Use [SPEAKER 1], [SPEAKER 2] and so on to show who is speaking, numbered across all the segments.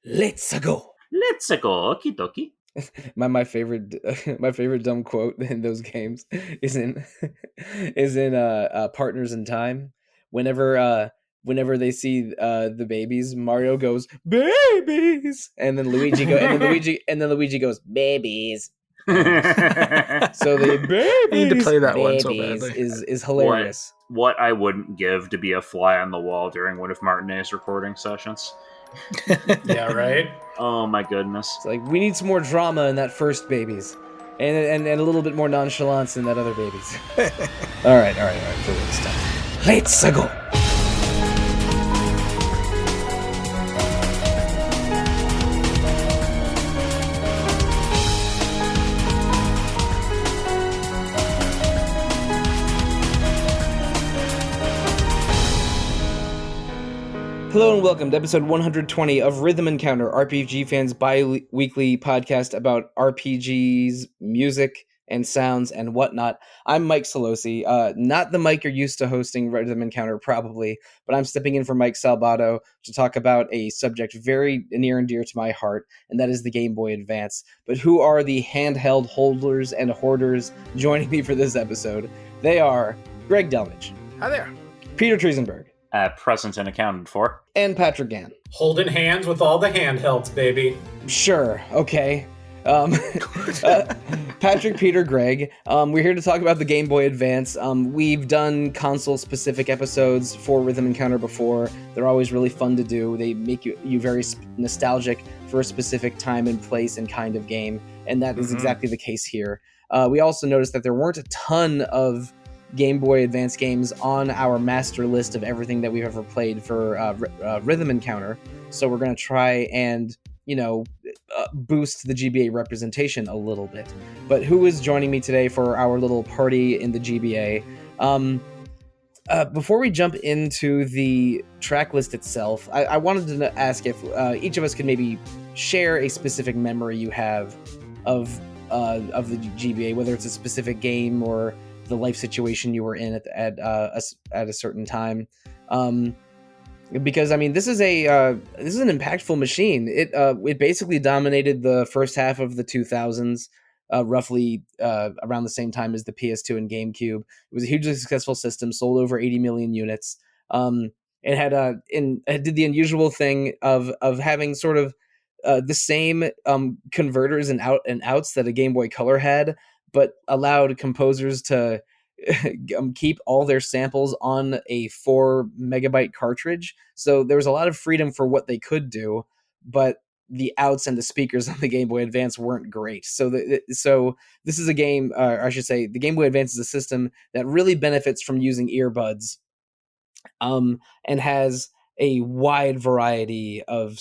[SPEAKER 1] Let's go.
[SPEAKER 2] Let's go, okie dokie.
[SPEAKER 1] My favorite dumb quote in those games is in Partners in Time. Whenever they see the babies, Mario goes babies, and then Luigi goes babies. So the babies,
[SPEAKER 3] I need to play that one so
[SPEAKER 1] babies
[SPEAKER 3] badly.
[SPEAKER 1] is hilarious.
[SPEAKER 2] What I wouldn't give to be a fly on the wall during one of Martinet's recording sessions.
[SPEAKER 4] Yeah, right?
[SPEAKER 2] Oh my goodness.
[SPEAKER 1] It's like, we need some more drama in that first babies. And a little bit more nonchalance in that other babies. All right, for this time. Let's go. Hello and welcome to episode 120 of Rhythm Encounter, RPG fans' bi-weekly podcast about RPGs, music, and sounds, and whatnot. I'm Mike Sollosi, not the Mike you're used to hosting Rhythm Encounter, probably, but I'm stepping in for Mike Salbato to talk about a subject very near and dear to my heart, and that is the Game Boy Advance. But who are the handheld holders and hoarders joining me for this episode? They are Greg Delmage.
[SPEAKER 3] Hi there.
[SPEAKER 1] Peter Triezenberg.
[SPEAKER 2] Present and accounted for.
[SPEAKER 1] And Patrick Gann.
[SPEAKER 4] Holding hands with all the handhelds, baby.
[SPEAKER 1] Sure, okay. Patrick, Peter, Greg. We're here to talk about the Game Boy Advance. We've done console-specific episodes for Rhythm Encounter before. They're always really fun to do. They make you very nostalgic for a specific time and place and kind of game, and that is exactly the case here. We also noticed that there weren't a ton of Game Boy Advance games on our master list of everything that we've ever played for Rhythm Encounter, so we're going to try and, boost the GBA representation a little bit. But who is joining me today for our little party in the GBA? Before we jump into the track list itself, I wanted to ask if each of us could maybe share a specific memory you have of the GBA, whether it's a specific game or the life situation you were in at a certain time, because I mean this is an impactful machine. It basically dominated the first half of the 2000s, roughly around the same time as the PS2 and GameCube. It was a hugely successful system, sold over 80 million units. It did the unusual thing of having sort of the same converters and outs that a Game Boy Color had, but allowed composers to keep all their samples on a 4 megabyte cartridge. So there was a lot of freedom for what they could do, but the outs and the speakers on the Game Boy Advance weren't great. So this is a game, I should say, the Game Boy Advance is a system that really benefits from using earbuds, and has a wide variety of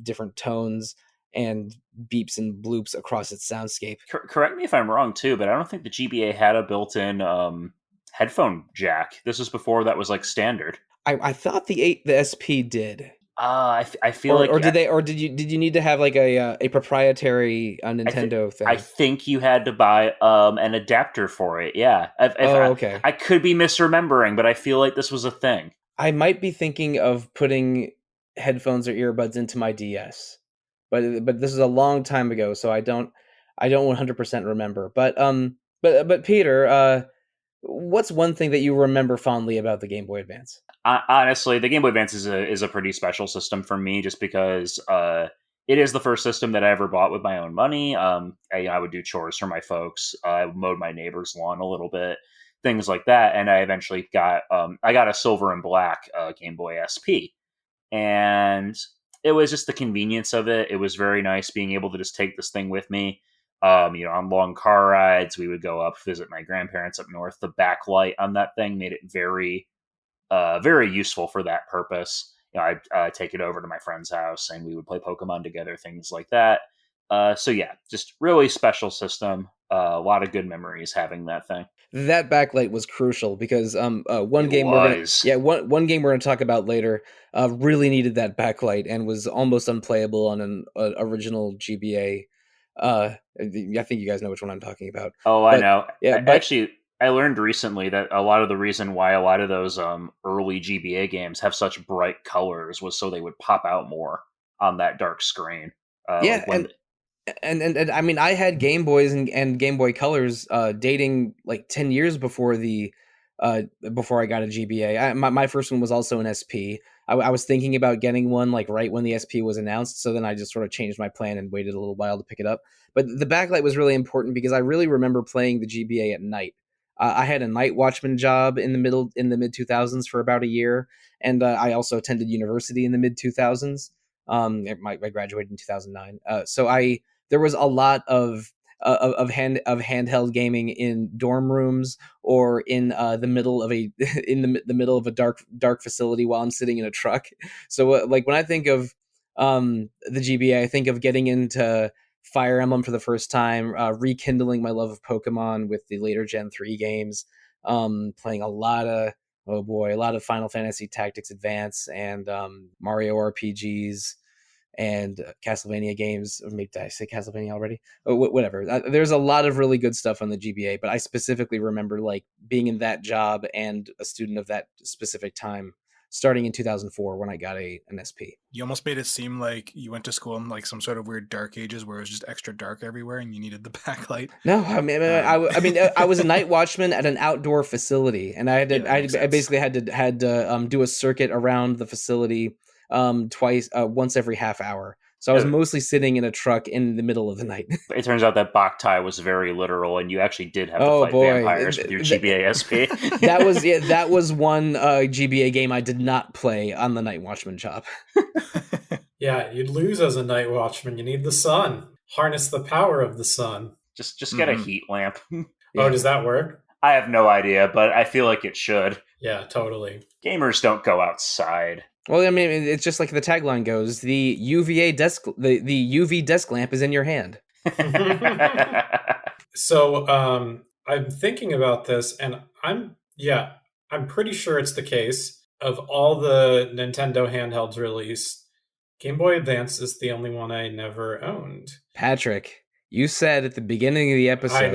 [SPEAKER 1] different tones and beeps and bloops across its soundscape.
[SPEAKER 2] Correct me if I'm wrong too, but I don't think the GBA had a built-in headphone jack. This was before that was like standard.
[SPEAKER 1] I thought the SP did.
[SPEAKER 2] I feel
[SPEAKER 1] did you need to have like a proprietary Nintendo thing?
[SPEAKER 2] I think you had to buy an adapter for it. Yeah.
[SPEAKER 1] Okay.
[SPEAKER 2] I could be misremembering, but I feel like this was a thing.
[SPEAKER 1] I might be thinking of putting headphones or earbuds into my DS. But this is a long time ago, so I don't 100% remember. But Peter, what's one thing that you remember fondly about the Game Boy Advance?
[SPEAKER 2] Honestly, the Game Boy Advance is a pretty special system for me, just because it is the first system that I ever bought with my own money. I would do chores for my folks. I mowed my neighbor's lawn a little bit, things like that, and I eventually got a silver and black Game Boy SP, and it was just the convenience of it. It was very nice being able to just take this thing with me. On long car rides, we would go up, visit my grandparents up north. The backlight on that thing made it very, very useful for that purpose. I'd take it over to my friend's house and we would play Pokemon together, things like that. So yeah, just really special system. A lot of good memories having that thing.
[SPEAKER 1] That backlight was crucial because one game we're going to talk about later really needed that backlight and was almost unplayable on an original GBA. I think you guys know which one I'm talking about.
[SPEAKER 2] Oh, I know. Yeah, actually, I learned recently that a lot of the reason why a lot of those early GBA games have such bright colors was so they would pop out more. on that dark screen.
[SPEAKER 1] Yeah,
[SPEAKER 2] When
[SPEAKER 1] and I mean, I had Game Boys and Game Boy Colors dating like 10 years before I got a GBA. My first one was also an SP. I was thinking about getting one like right when the SP was announced, so then I just sort of changed my plan and waited a little while to pick it up. But the backlight was really important because I really remember playing the GBA at night. I had a night watchman job in the mid 2000s for about a year, and I also attended university in the mid 2000s. I graduated in 2009. So there was a lot of handheld gaming in dorm rooms or in the middle of a the middle of a dark facility while I'm sitting in a truck. So like when I think of the GBA, I think of getting into Fire Emblem for the first time, rekindling my love of Pokemon with the later Gen 3 games, playing a lot of Final Fantasy Tactics Advance and Mario RPGs and Castlevania games. Or maybe did I say Castlevania already? Oh, whatever. There's a lot of really good stuff on the GBA, but I specifically remember like being in that job and a student of that specific time, starting in 2004 when I got an SP.
[SPEAKER 3] You almost made it seem like you went to school in like some sort of weird dark ages where it was just extra dark everywhere and you needed the backlight.
[SPEAKER 1] No, I mean, I was a night watchman at an outdoor facility, and I basically had to do a circuit around the facility once every half hour. So I was mostly sitting in a truck in the middle of the night.
[SPEAKER 2] it turns out that Boktai was very literal, and you actually did have to fight vampires with your GBA SP.
[SPEAKER 1] That was one GBA game I did not play on the night watchman job.
[SPEAKER 4] Yeah, you'd lose as a night watchman. You need the sun. Harness the power of the sun.
[SPEAKER 2] Just get a heat lamp.
[SPEAKER 4] Oh, does that work?
[SPEAKER 2] I have no idea, but I feel like it should.
[SPEAKER 4] Yeah, totally.
[SPEAKER 2] Gamers don't go outside.
[SPEAKER 1] Well, I mean, it's just like the tagline goes: the UV desk lamp is in your hand.
[SPEAKER 4] So, I'm thinking about this, and I'm pretty sure it's the case. Of all the Nintendo handhelds released, Game Boy Advance is the only one I never owned.
[SPEAKER 1] Patrick, you said at the beginning of the episode,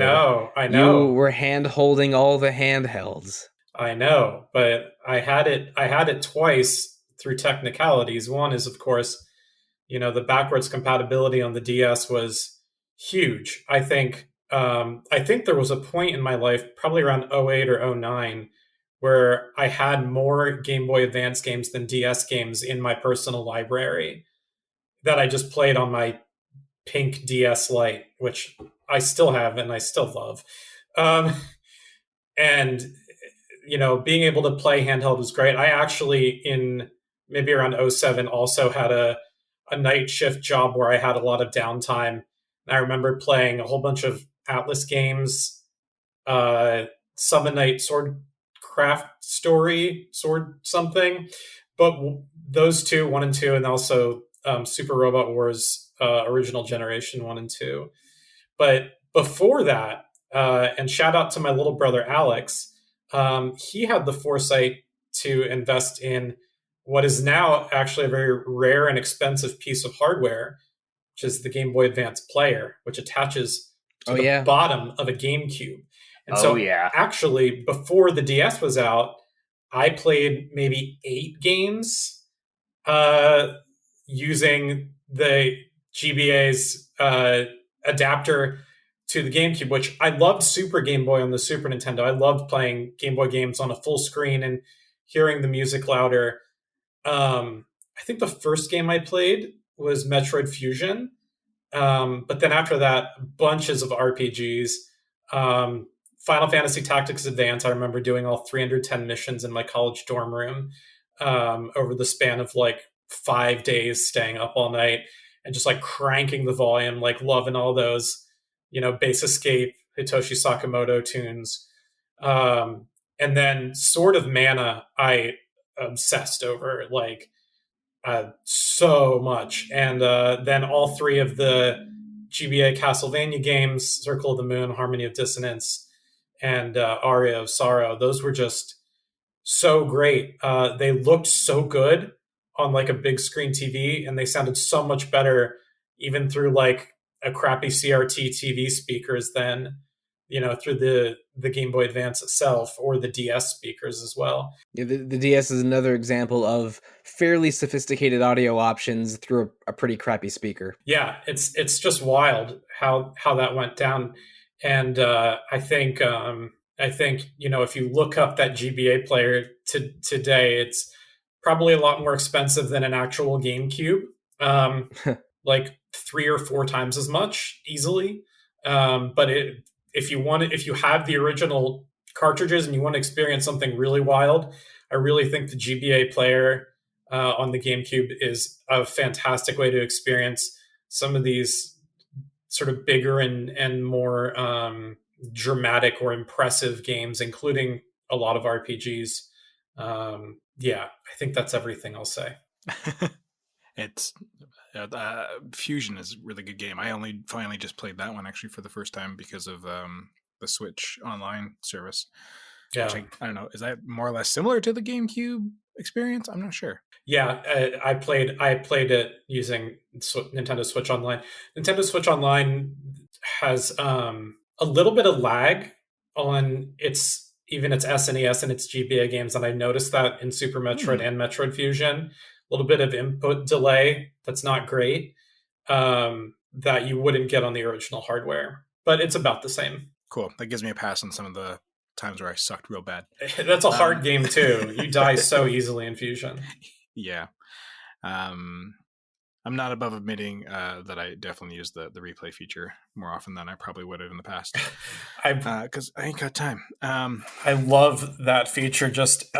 [SPEAKER 4] I know,
[SPEAKER 1] you were hand holding all the handhelds.
[SPEAKER 4] I know, but I had it twice through technicalities. One is, of course, the backwards compatibility on the DS was huge. I think there was a point in my life, probably around 08 or 09, where I had more Game Boy Advance games than DS games in my personal library that I just played on my pink DS Lite, which I still have and I still love. And, being able to play handheld was great. I actually, in maybe around 07, also had a night shift job where I had a lot of downtime. And I remember playing a whole bunch of Atlas games, Summon Night Sword Craft Story, Sword something. But those two, 1 and 2, and also Super Robot Wars original generation 1 and 2. But before that, and shout out to my little brother Alex, he had the foresight to invest in what is now actually a very rare and expensive piece of hardware, which is the Game Boy Advance player, which attaches to the bottom of a GameCube. And actually, before the DS was out, I played maybe 8 games using the GBA's adapter to the GameCube, which I loved Super Game Boy on the Super Nintendo. I loved playing Game Boy games on a full screen and hearing the music louder. I think the first game I played was Metroid Fusion. But then after that, bunches of RPGs. Final Fantasy Tactics Advance, I remember doing all 310 missions in my college dorm room over the span of like 5 days, staying up all night and just like cranking the volume, like loving all those, Base Escape, Hitoshi Sakamoto tunes. And then Sword of Mana, I obsessed over like so much. And then all 3 of the GBA Castlevania games, Circle of the Moon, Harmony of Dissonance, and Aria of Sorrow, those were just so great. They looked so good on like a big screen TV, and they sounded so much better even through like a crappy CRT TV speakers than through the Game Boy Advance itself or the DS speakers as well.
[SPEAKER 1] Yeah, the DS is another example of fairly sophisticated audio options through a pretty crappy speaker.
[SPEAKER 4] Yeah, it's just wild how that went down, and I think if you look up that GBA player today, it's probably a lot more expensive than an actual GameCube, like 3 or 4 times as much easily. But if you have the original cartridges and you want to experience something really wild, I really think the GBA player on the GameCube is a fantastic way to experience some of these sort of bigger and more dramatic or impressive games, including a lot of RPGs. Yeah, I think that's everything I'll say.
[SPEAKER 3] It's Fusion is a really good game. I only finally just played that one actually for the first time because of the Switch online service.
[SPEAKER 4] Yeah,
[SPEAKER 3] I don't know. Is that more or less similar to the GameCube experience? I'm not sure.
[SPEAKER 4] Yeah, I played it using Nintendo Switch Online. Nintendo Switch Online has a little bit of lag on its SNES and its GBA games, and I noticed that in Super Metroid and Metroid Fusion. A little bit of input delay that's not great, that you wouldn't get on the original hardware, but it's about the same.
[SPEAKER 3] Cool. That gives me a pass on some of the times where I sucked real bad.
[SPEAKER 4] That's a hard game too. You die so easily in Fusion.
[SPEAKER 3] Yeah. I'm not above admitting that I definitely use the replay feature more often than I probably would have in the past. Because I ain't got time.
[SPEAKER 4] I love that feature. Just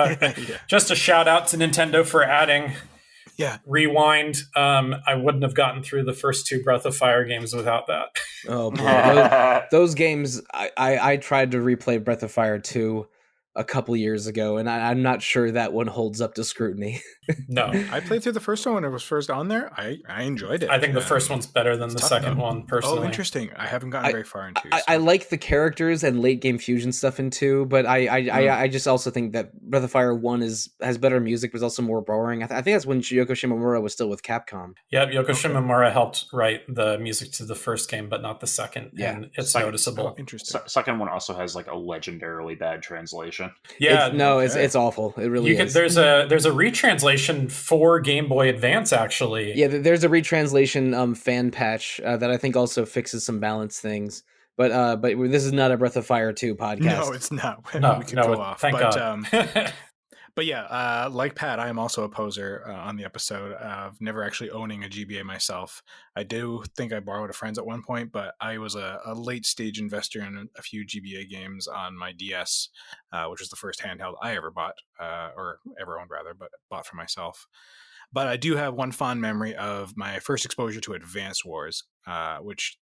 [SPEAKER 4] just a shout out to Nintendo for adding rewind. I wouldn't have gotten through the first 2 Breath of Fire games without that.
[SPEAKER 1] Oh boy, those games. I tried to replay Breath of Fire 2 a couple years ago, and I'm not sure that one holds up to scrutiny.
[SPEAKER 4] No,
[SPEAKER 3] I played through the first one when it was first on there. I enjoyed it.
[SPEAKER 4] I think the first one's better than the second one, personally.
[SPEAKER 3] Oh, interesting. I haven't gotten very far into.
[SPEAKER 1] I like the characters and late game fusion stuff in 2, but I just also think that Breath of Fire 1 has better music, but is also more boring. I think that's when Yoko Shimomura was still with Capcom.
[SPEAKER 4] Yep, Yoko Shimomura helped write the music to the first game, but not the second. Yeah, and it's noticeable.
[SPEAKER 3] Oh, interesting.
[SPEAKER 2] Second one also has like a legendarily bad translation.
[SPEAKER 4] Yeah,
[SPEAKER 1] it's awful. It really is.
[SPEAKER 4] There's a retranslation for Game Boy Advance, actually.
[SPEAKER 1] Yeah, there's a retranslation fan patch that I think also fixes some balance things. But this is not a Breath of Fire 2 podcast.
[SPEAKER 3] No, it's not.
[SPEAKER 4] No,
[SPEAKER 3] we could go off.
[SPEAKER 4] Thank God.
[SPEAKER 3] But yeah, like Pat, I am also a poser on the episode of never actually owning a GBA myself. I do think I borrowed a friend's at one point, but I was a late stage investor in a few GBA games on my DS, which was the first handheld I ever bought, or ever owned rather, but bought for myself. But I do have one fond memory of my first exposure to Advance Wars, which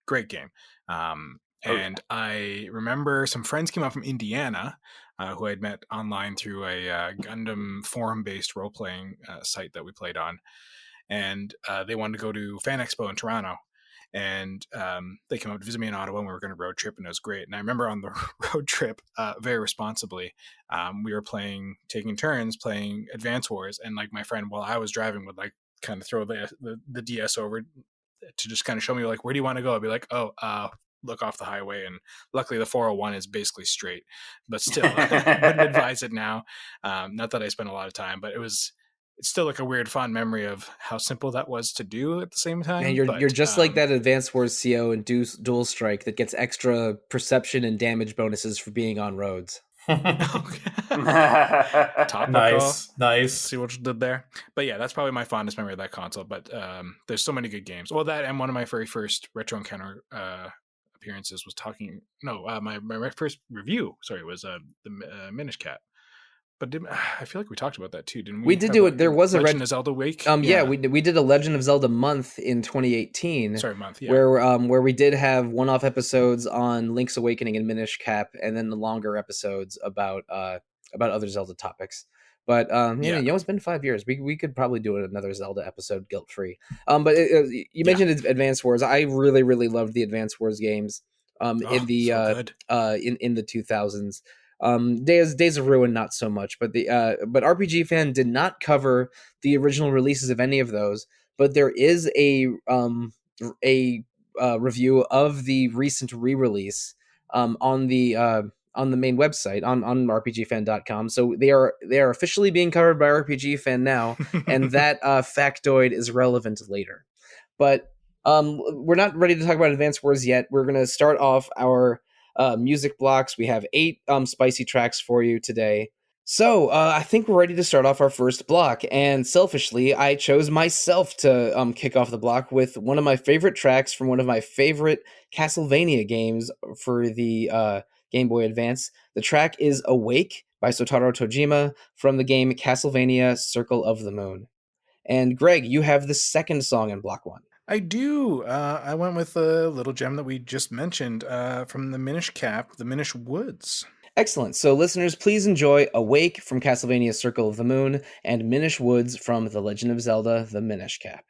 [SPEAKER 3] great game. And I remember some friends came up from Indiana who I'd met online through a Gundam forum-based role-playing site that we played on. And they wanted to go to Fan Expo in Toronto. And they came up to visit me in Ottawa, and we were going to road trip, and it was great. And I remember on the road trip, very responsibly, we were taking turns playing Advance Wars. And like my friend, while I was driving, would like kind of throw the DS over to just kind of show me like, where do you want to go? I'd be like, look off the highway, and luckily the 401 is basically straight, but still I wouldn't advise it now. Not that I spent a lot of time, but it's still like a weird fond memory of how simple that was to do at the same time.
[SPEAKER 1] And you're just like that Advance Wars CO and Dual Strike that gets extra perception and damage bonuses for being on roads.
[SPEAKER 4] Nice.
[SPEAKER 3] See what you did there. But yeah, that's probably my fondest memory of that console. But there's so many good games. Well, that and one of my very first Retro Encounter appearances was my first review. Sorry, was the Minish Cat. But I feel like we talked about that too, didn't we?
[SPEAKER 1] We did do it. There was a
[SPEAKER 3] Legend of Zelda Week.
[SPEAKER 1] Yeah, we did a Legend of Zelda month in 2018.
[SPEAKER 3] Sorry, month. Yeah.
[SPEAKER 1] Where we did have one-off episodes on Link's Awakening and Minish Cap, and then the longer episodes about other Zelda topics. But it's been 5 years. We could probably do another Zelda episode guilt-free. But you mentioned Advance Wars. I really really loved the Advance Wars games. In the 2000s. Days of Ruin not so much, but RPG Fan did not cover the original releases of any of those. But there is a review of the recent re-release on the main website on rpgfan.com. So they are officially being covered by RPG Fan now, and that factoid is relevant later. But we're not ready to talk about Advance Wars yet. We're going to start off our music blocks. We have 8 spicy tracks for you today. So I think we're ready to start off our first block, and selfishly, I chose myself to kick off the block with one of my favorite tracks from one of my favorite Castlevania games for the Game Boy Advance. The track is Awake by Sotaro Tojima from the game Castlevania Circle of the Moon. And Greg, you have the second song in block 1.
[SPEAKER 3] I do. I went with a little gem that we just mentioned from the Minish cap, the Minish Woods.
[SPEAKER 1] Excellent. So listeners, please enjoy Awake from Castlevania Circle of the Moon and Minish Woods from The Legend of Zelda, the Minish Cap.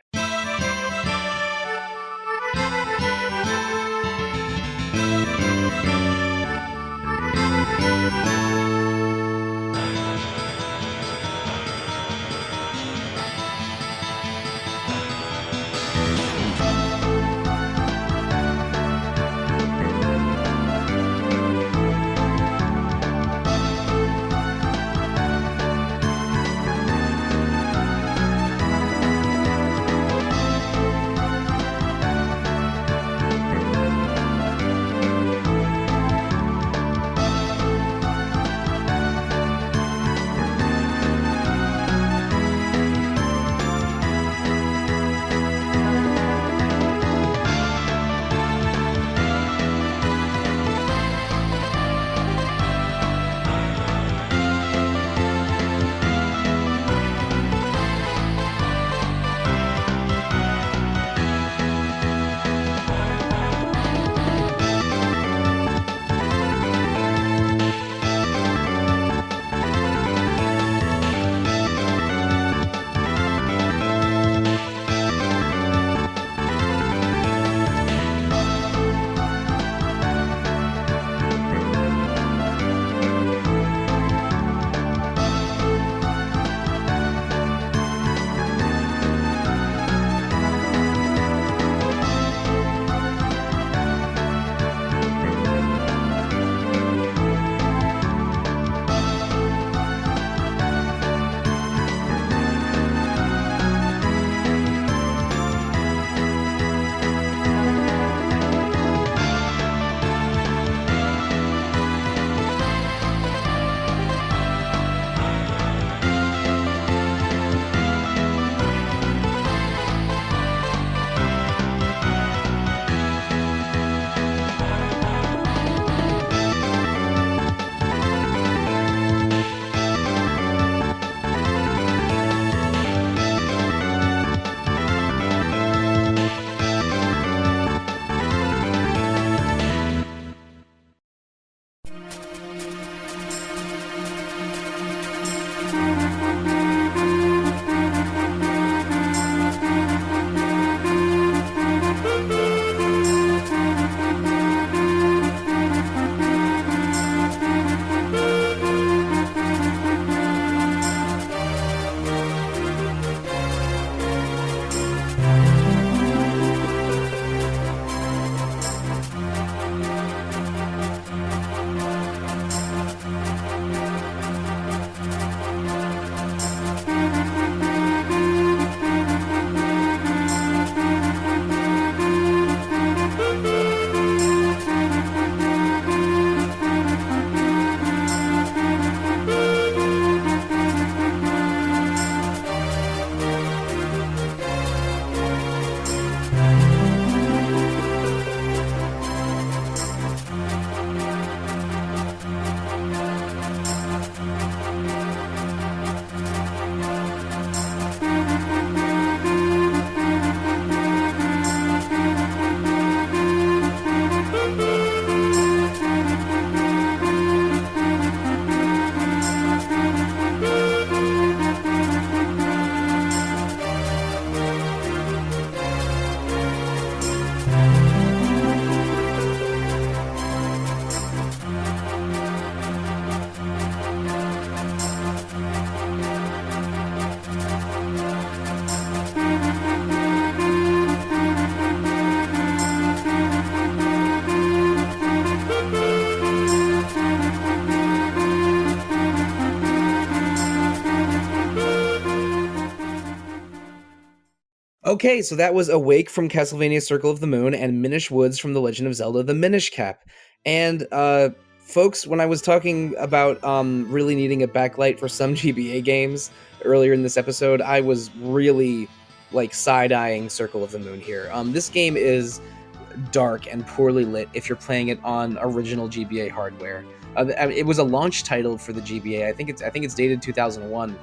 [SPEAKER 1] Okay, so that was Awake from Castlevania Circle of the Moon and Minish Woods from The Legend of Zelda, the Minish Cap. And folks, when I was talking about really needing a backlight for some GBA games earlier in this episode, I was really like side-eyeing Circle of the Moon here. This game is dark and poorly lit if you're playing it on original GBA hardware. It was a launch title for the GBA. I think it's dated 2001,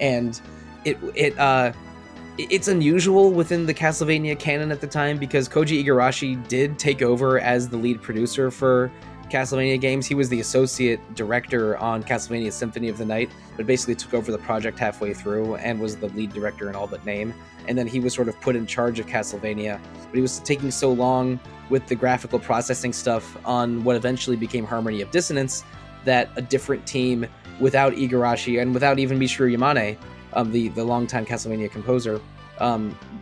[SPEAKER 1] and it's unusual within the Castlevania canon at the time because Koji Igarashi did take over as the lead producer for Castlevania games. He was the associate director on Castlevania Symphony of the Night, but basically took over the project halfway through and was the lead director in all but name. And then he was sort of put in charge of Castlevania, but he was taking so long with the graphical processing stuff on what eventually became Harmony of Dissonance that a different team without Igarashi and without even Michiru Yamane, the longtime Castlevania composer,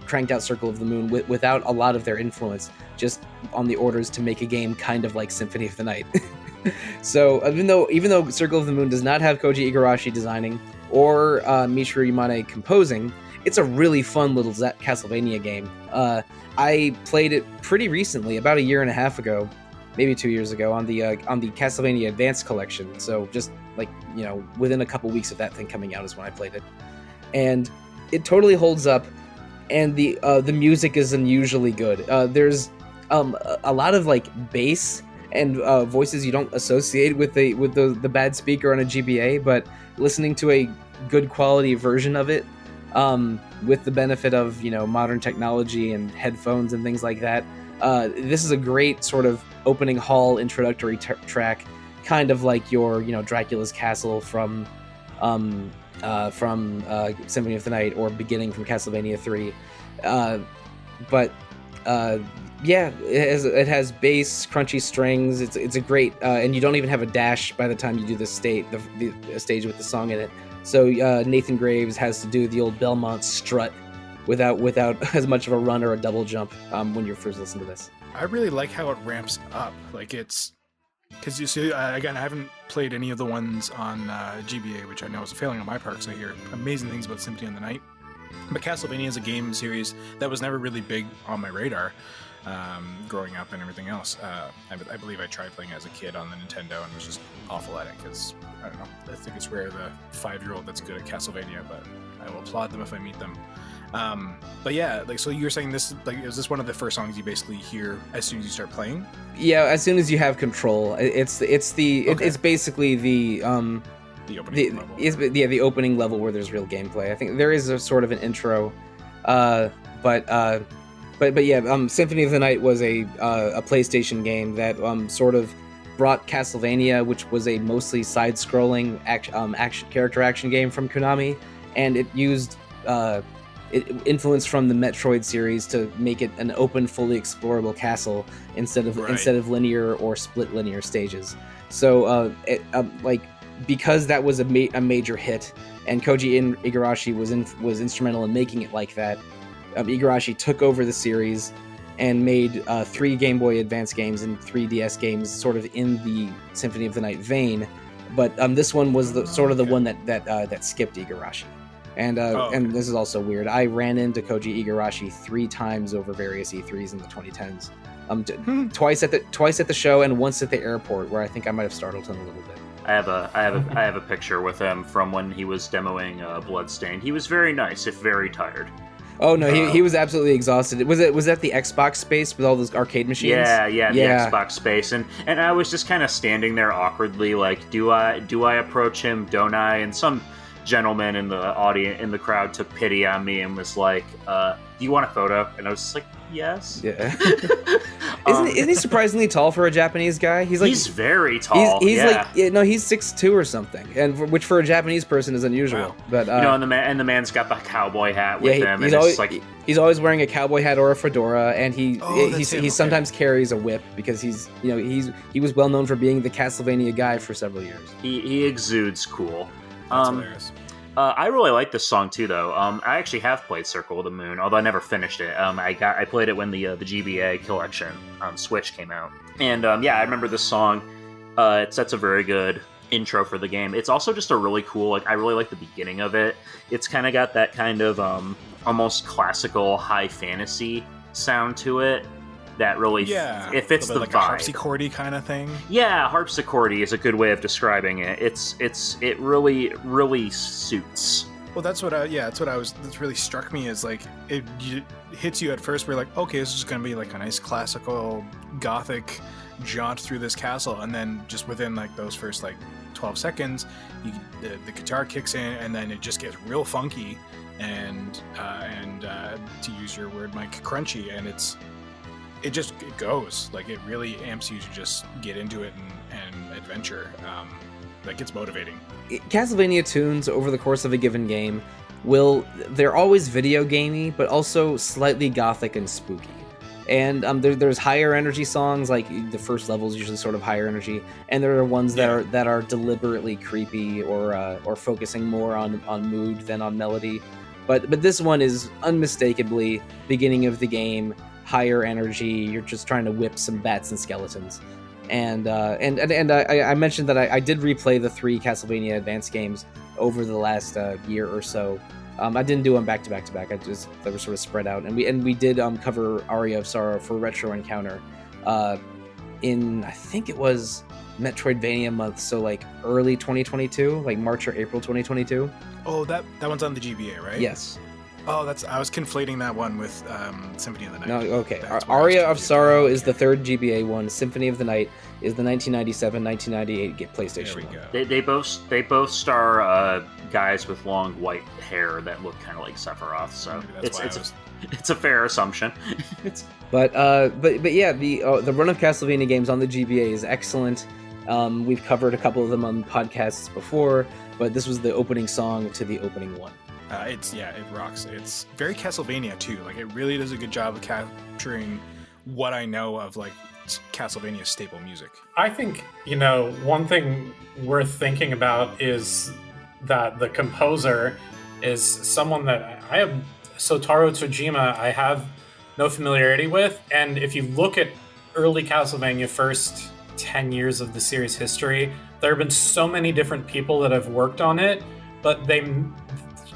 [SPEAKER 1] cranked out Circle of the Moon without a lot of their influence, just on the orders to make a game kind of like Symphony of the Night. So even though Circle of the Moon does not have Koji Igarashi designing or Michiru Yamane composing, it's a really fun little Castlevania game. I played it pretty recently, about a year and a half ago, maybe 2 years ago, on the Castlevania Advanced Collection. So just like, within a couple weeks of that thing coming out is when I played it. And it totally holds up, and the music is unusually good. There's a lot of like bass and voices you don't associate with the bad speaker on a GBA, but listening to a good quality version of it, with the benefit of modern technology and headphones and things like that, this is a great sort of opening hall introductory track, kind of like your Dracula's Castle from Symphony of the Night, or beginning from Castlevania 3. Yeah, it has bass, crunchy strings. It's a great, and you don't even have a dash by the time you do the stage with the song in it. So Nathan Graves has to do the old Belmont strut without as much of a run or a double jump when you first listen to this.
[SPEAKER 3] I really like how it ramps up. Like it's, because you see, again, I haven't played any of the ones on GBA, which I know is a failing on my part, because I hear amazing things about Symphony of the Night. But Castlevania is a game series that was never really big on my radar growing up and everything else. I believe I tried playing it as a kid on the Nintendo and was just awful at it, because, I don't know, I think it's rare the 5-year-old that's good at Castlevania, but I will applaud them if I meet them. But yeah, like, so you're saying this, like, is this one of the first songs you basically hear as soon as you start playing?
[SPEAKER 1] Yeah, as soon as you have control. It's basically the opening level. The opening level where there's real gameplay. I think there is a sort of an intro, but yeah, Symphony of the Night was a PlayStation game that sort of brought Castlevania, which was a mostly side-scrolling character action game from Konami, and it used influence from the Metroid series to make it an open, fully explorable castle instead of linear or split linear stages. So because that was a major hit, and Koji Igarashi was instrumental in making it like that, Igarashi took over the series and made 3 Game Boy Advance games and 3 DS games sort of in the Symphony of the Night vein, but this one was the one that skipped Igarashi. And this is also weird. I ran into Koji Igarashi 3 times over various E3s in the 2010s. Twice at the show and once at the airport, where I think I might have startled him a little bit.
[SPEAKER 2] I have a picture with him from when he was demoing Bloodstained. He was very nice, if very tired.
[SPEAKER 1] Oh no, he was absolutely exhausted. Was that the Xbox space with all those arcade machines?
[SPEAKER 2] Yeah, the Xbox space, and I was just kind of standing there awkwardly, like, do I approach him? Don't I? And some gentleman in the crowd took pity on me and was like, do you want a photo? And I was just like, yes.
[SPEAKER 1] Yeah. Isn't he surprisingly tall for a Japanese guy? He's very
[SPEAKER 2] tall.
[SPEAKER 1] He's 6'2" or something, and which for a Japanese person is unusual. Wow. But
[SPEAKER 2] and the man's got the cowboy hat with him.
[SPEAKER 1] He's always wearing a cowboy hat or a fedora, and he sometimes carries a whip because he was well known for being the Castlevania guy for several years.
[SPEAKER 2] He exudes cool.
[SPEAKER 3] That's hilarious.
[SPEAKER 2] I really like this song too, though. I actually have played Circle of the Moon, although I never finished it. I played it when the GBA collection on Switch came out, and I remember this song. It sets a very good intro for the game. It's also just a really cool. I really like the beginning of it. It's kind of got that kind of almost classical high fantasy sound to it that really it fits the
[SPEAKER 3] like
[SPEAKER 2] vibe.
[SPEAKER 3] A harpsichordy kind of thing.
[SPEAKER 2] Yeah, harpsichordy is a good way of describing it. It really suits.
[SPEAKER 3] Well, that's really struck me is like it hits you at first. We're like, okay, this is going to be like a nice classical gothic jaunt through this castle, and then just within like those first like 12 seconds, the guitar kicks in, and then it just gets real funky and to use your word, Mike, crunchy, and it goes like it really amps you to just get into it and adventure. Like it's motivating.
[SPEAKER 1] Castlevania tunes over the course of a given game they're always video gamey, but also slightly gothic and spooky. And there's higher energy songs, like the first level is usually sort of higher energy, and there are ones that are deliberately creepy or focusing more on mood than on melody. But this one is unmistakably beginning of the game, higher energy. You're just trying to whip some bats and skeletons. And I mentioned that I did replay the 3 Castlevania Advance games over the last year or so. I didn't do them back to back. They were sort of spread out, and we did cover Aria of Sorrow for Retro Encounter in, I think it was Metroidvania month, so like early 2022, like March or April 2022.
[SPEAKER 3] Oh, that one's on the GBA, right?
[SPEAKER 1] Yes.
[SPEAKER 3] Oh, I was conflating that one with Symphony of the Night.
[SPEAKER 1] No, okay. Aria of Sorrow is the 3rd GBA one. Symphony of the Night is the 1997-1998 PlayStation one.
[SPEAKER 2] They both star guys with long white hair that look kind of like Sephiroth, so it's a fair assumption.
[SPEAKER 1] But yeah, the run of Castlevania games on the GBA is excellent. We've covered a couple of them on podcasts before, but this was the opening song to the opening one.
[SPEAKER 3] It rocks. It's very Castlevania too. Like it really does a good job of capturing what I know of like Castlevania staple music. I think, one thing worth thinking about is that the composer is someone that I have, Sotaro Tojima, I have no familiarity with. And if you look at early Castlevania, first 10 years of the series history, there have been so many different people that have worked on it, but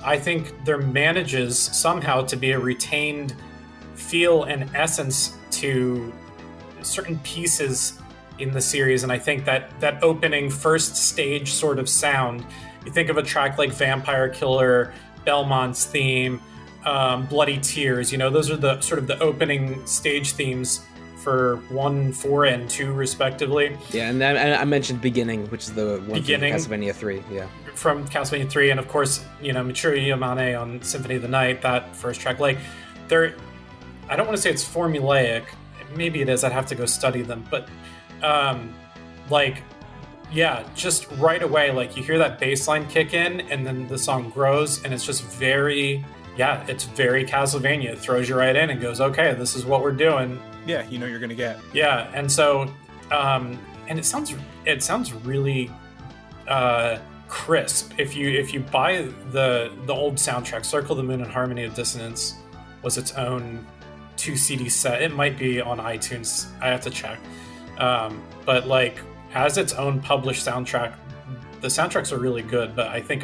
[SPEAKER 3] I think there manages somehow to be a retained feel and essence to certain pieces in the series. And I think that opening first stage sort of sound, you think of a track like Vampire Killer, Belmont's theme, Bloody Tears, those are the sort of the opening stage themes for 1, 4, and 2 respectively.
[SPEAKER 1] Yeah, and I mentioned Beginning, which is the one from Castlevania 3. Yeah,
[SPEAKER 4] from Castlevania 3, and of course, Michiru Yamane on Symphony of the Night, that first track. Like, I don't want to say it's formulaic. Maybe it is. I'd have to go study them, but just right away, like you hear that bass line kick in, and then the song grows, and it's just it's very Castlevania. It throws you right in and goes, okay, this is what we're doing. Yeah, you're gonna get. Yeah, and so, and it sounds really crisp. If you buy the old soundtrack, Circle of the Moon and Harmony of Dissonance was its own 2 CD set. It might be on iTunes. I have to check. But like as its own published soundtrack, the soundtracks are really good. But I think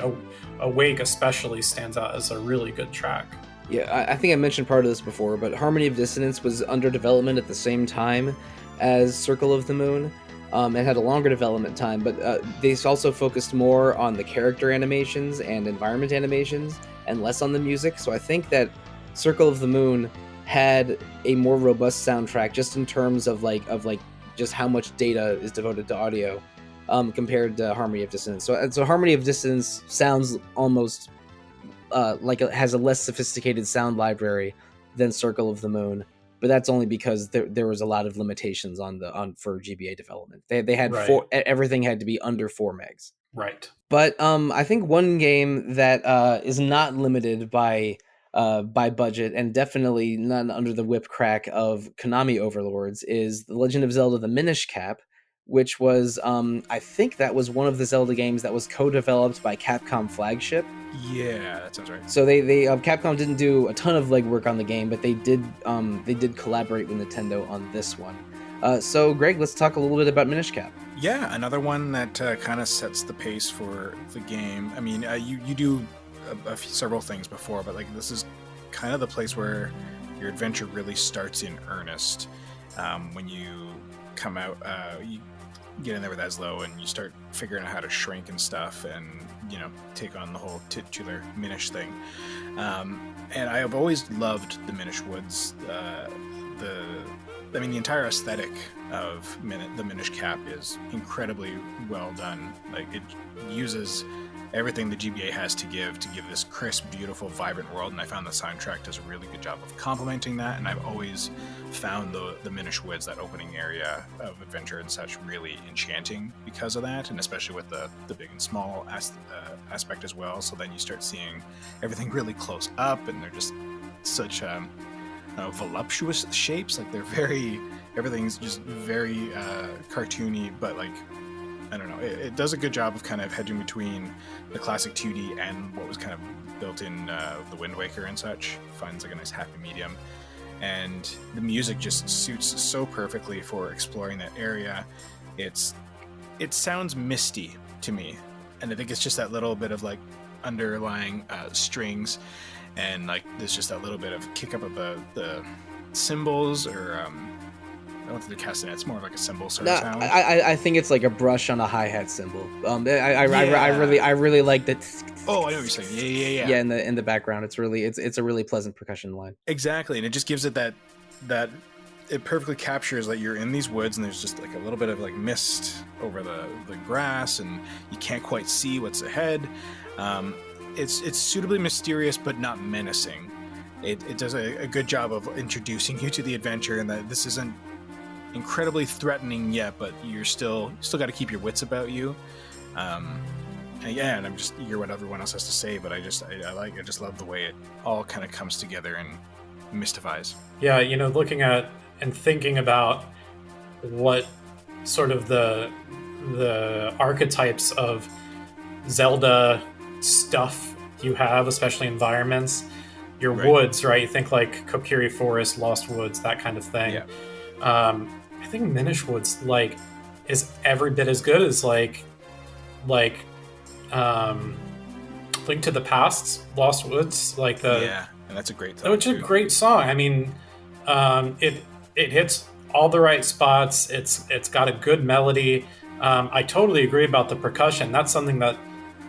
[SPEAKER 4] Awake especially stands out as a really good track.
[SPEAKER 1] Yeah, I think I mentioned part of this before, but Harmony of Dissonance was under development at the same time as Circle of the Moon. It had a longer development time, but they also focused more on the character animations and environment animations and less on the music. So I think that Circle of the Moon had a more robust soundtrack just in terms of just how much data is devoted to audio compared to Harmony of Dissonance. So Harmony of Dissonance sounds almost like it has a less sophisticated sound library than Circle of the Moon, but that's only because there was a lot of limitations for GBA development. They had everything had to be under 4 megs.
[SPEAKER 4] Right.
[SPEAKER 1] But I think one game that is not limited by budget and definitely not under the whip crack of Konami overlords is The Legend of Zelda: The Minish Cap, which was I think that was one of the Zelda games that was co-developed by Capcom Flagship.
[SPEAKER 3] Yeah, that sounds right.
[SPEAKER 1] So they Capcom didn't do a ton of legwork on the game, but they did collaborate with Nintendo on this one. So Greg, let's talk a little bit about Minish Cap.
[SPEAKER 3] Yeah, another one that kind of sets the pace for the game. I mean, you do several things before, but like this is kind of the place where your adventure really starts in earnest. When you come out, you get in there with Eslo and you start figuring out how to shrink and stuff, and take on the whole titular Minish thing. And I have always loved the Minish Woods. The entire aesthetic of the Minish Cap is incredibly well done. Like, it uses everything the GBA has to give this crisp, beautiful, vibrant world, and I found the soundtrack does a really good job of complementing that, and I've always found the Minish Woods, that opening area of adventure and such, really enchanting because of that, and especially with the big and small aspect as well. So then you start seeing everything really close up, and they're just such voluptuous shapes. Like, everything's just very cartoony, but like, I don't know, it does a good job of kind of hedging between the classic 2D and what was kind of built in the Wind Waker and such. Finds like a nice happy medium, and the music just suits so perfectly for exploring that area. It sounds misty to me, and I think it's just that little bit of like underlying strings, and like there's just that little bit of kick up of the cymbals, or I don't think the castanet. It's more like a cymbal sort of sound.
[SPEAKER 1] I think it's like a brush on a hi-hat cymbal. I really like that.
[SPEAKER 3] Oh, I know what you're saying. Yeah.
[SPEAKER 1] Yeah, in the background, it's a really pleasant percussion line.
[SPEAKER 3] Exactly, and it just gives it that it perfectly captures that you're in these woods, and there's just like a little bit of like mist over the grass, and you can't quite see what's ahead. It's suitably mysterious, but not menacing. It does a good job of introducing you to the adventure, and that this isn't incredibly threatening yet, but you still got to keep your wits about you. And I'm just eager what everyone else has to say, but I just love the way it all kind of comes together and mystifies.
[SPEAKER 4] Yeah, looking at and thinking about what sort of the archetypes of Zelda stuff you have, especially environments, your woods, right? You think like Kokiri Forest, Lost Woods, that kind of thing.
[SPEAKER 3] Yeah.
[SPEAKER 4] I think Minish Woods is every bit as good as like Link to the Past, Lost Woods,
[SPEAKER 3] and that's a great song.
[SPEAKER 4] Which is a great song. I mean, it hits all the right spots. It's got a good melody. I totally agree about the percussion. That's something that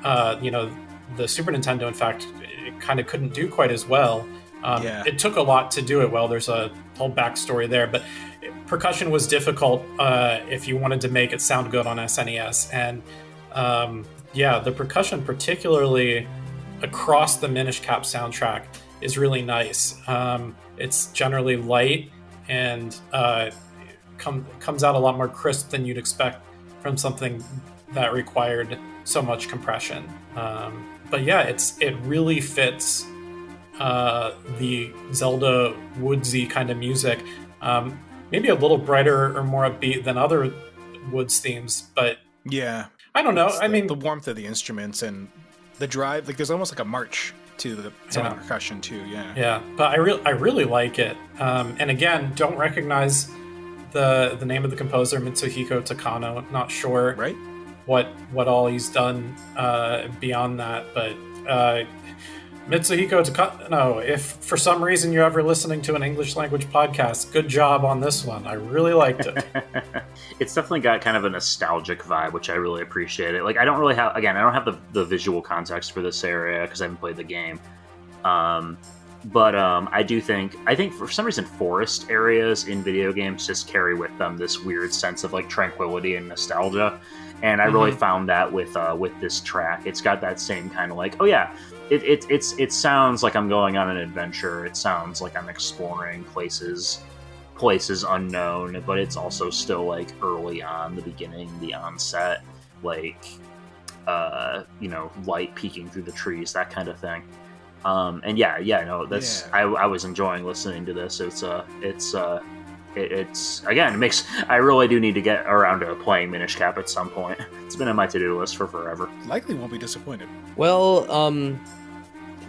[SPEAKER 4] the Super Nintendo, in fact, it kind of couldn't do quite as well. It took a lot to do it well. There's a whole backstory there, but percussion was difficult if you wanted to make it sound good on SNES. And the percussion, particularly across the Minish Cap soundtrack, is really nice. It's generally light and comes out a lot more crisp than you'd expect from something that required so much compression. But yeah, it really fits the Zelda woodsy kind of music. Maybe a little brighter or more upbeat than other Woods themes, but
[SPEAKER 3] yeah,
[SPEAKER 4] I don't know.
[SPEAKER 3] The warmth of the instruments and the drive, like there's almost like a march to some of the percussion too.
[SPEAKER 4] Yeah. But I really like it. And again, don't recognize the name of the composer, Mitsuhiko Takano. Not sure what all he's done beyond that, but Mitsuhiko Takano, if for some reason you're ever listening to an English language podcast, good job on this one. I really liked it.
[SPEAKER 2] It's definitely got kind of a nostalgic vibe, which I really appreciate it. Like, I don't have the visual context for this area because I haven't played the game. But I think for some reason forest areas in video games just carry with them this weird sense of like tranquility and nostalgia. And I really found that with this track. It's got that same kind of like, oh yeah, it sounds like I'm going on an adventure. It sounds like I'm exploring places unknown, but it's also still like early on, the beginning, the onset, like light peeking through the trees, that kind of thing. I was enjoying listening to this. I really do need to get around to playing Minish Cap at some point. It's been on my to-do list for forever.
[SPEAKER 3] Likely won't be disappointed.
[SPEAKER 1] Well,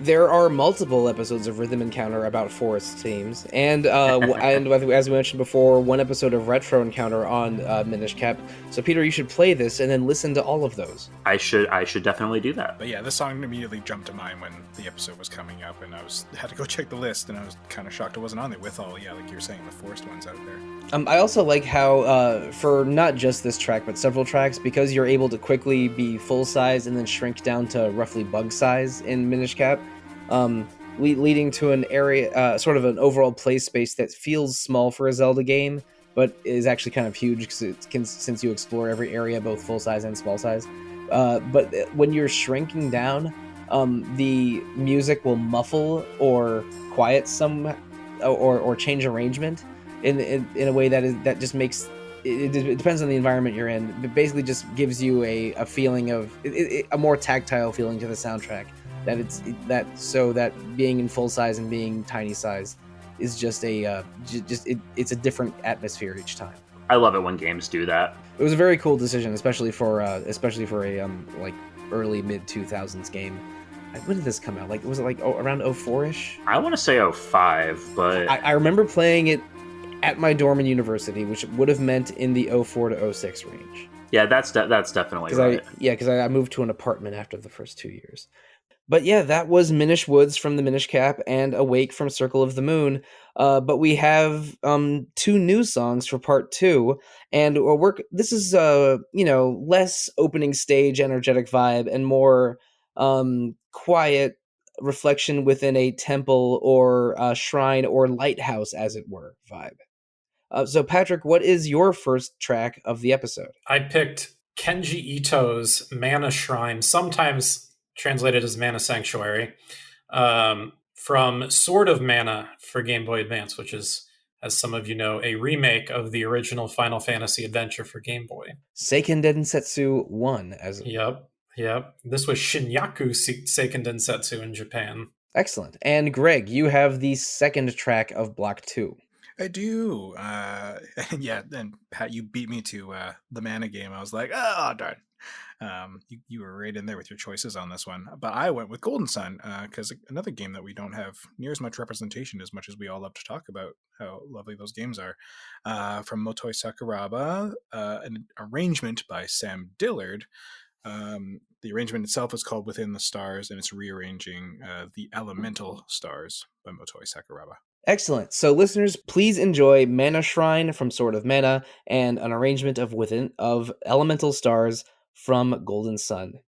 [SPEAKER 1] There are multiple episodes of Rhythm Encounter about forest themes, and as we mentioned before, one episode of Retro Encounter on Minish Cap. So Peter, you should play this and then listen to all of those.
[SPEAKER 2] I should definitely do that.
[SPEAKER 3] But yeah, this song immediately jumped to mind when the episode was coming up, and had to go check the list, and I was kind of shocked it wasn't on there with all, like you were saying, the forest ones out there.
[SPEAKER 1] I also like how, for not just this track, but several tracks, because you're able to quickly be full size and then shrink down to roughly bug size in Minish Cap, leading to an area, sort of an overall play space that feels small for a Zelda game, but is actually kind of huge since you explore every area, both full size and small size. But when you're shrinking down, the music will muffle or quiet some, or change arrangement in a way that just makes it depends on the environment you're in. It basically just gives you a feeling of a more tactile feeling to the soundtrack. That being in full size and being tiny size is just it's a different atmosphere each time.
[SPEAKER 2] I love it when games do that.
[SPEAKER 1] It was a very cool decision, especially for a like early mid 2000s game. When did this come out? Was it around 04-ish?
[SPEAKER 2] I want to say 05, but
[SPEAKER 1] I remember playing it at my dorm in university, which would have meant in the 04 to 06 range.
[SPEAKER 2] Yeah, that's definitely right.
[SPEAKER 1] Because I moved to an apartment after the first 2 years. But yeah, that was Minish Woods from the Minish Cap and Awake from Circle of the Moon. But we have 2 new songs for part 2, and this is less opening stage energetic vibe and more quiet reflection within a temple or a shrine or lighthouse, as it were, vibe. So Patrick, what is your first track of the episode?
[SPEAKER 4] I picked Kenji Ito's Mana Shrine, sometimes translated as Mana Sanctuary, from Sword of Mana for Game Boy Advance, which is, as some of you know, a remake of the original Final Fantasy adventure for Game Boy.
[SPEAKER 1] Seiken Densetsu 1.
[SPEAKER 4] Yep. This was Shinyaku Seiken Densetsu in Japan.
[SPEAKER 1] Excellent. And Greg, you have the second track of Block 2.
[SPEAKER 3] I do. Yeah, and Pat, you beat me to the Mana game. I was like, oh, darn. You were right in there with your choices on this one. But I went with Golden Sun, because another game that we don't have near as much representation as much as we all love to talk about how lovely those games are. From Motoi Sakuraba, an arrangement by Sam Dillard. The arrangement itself is called Within the Stars, and it's rearranging the Elemental Stars by Motoi Sakuraba.
[SPEAKER 1] Excellent. So listeners, please enjoy Mana Shrine from Sword of Mana and an arrangement of Elemental Stars from Golden Sun.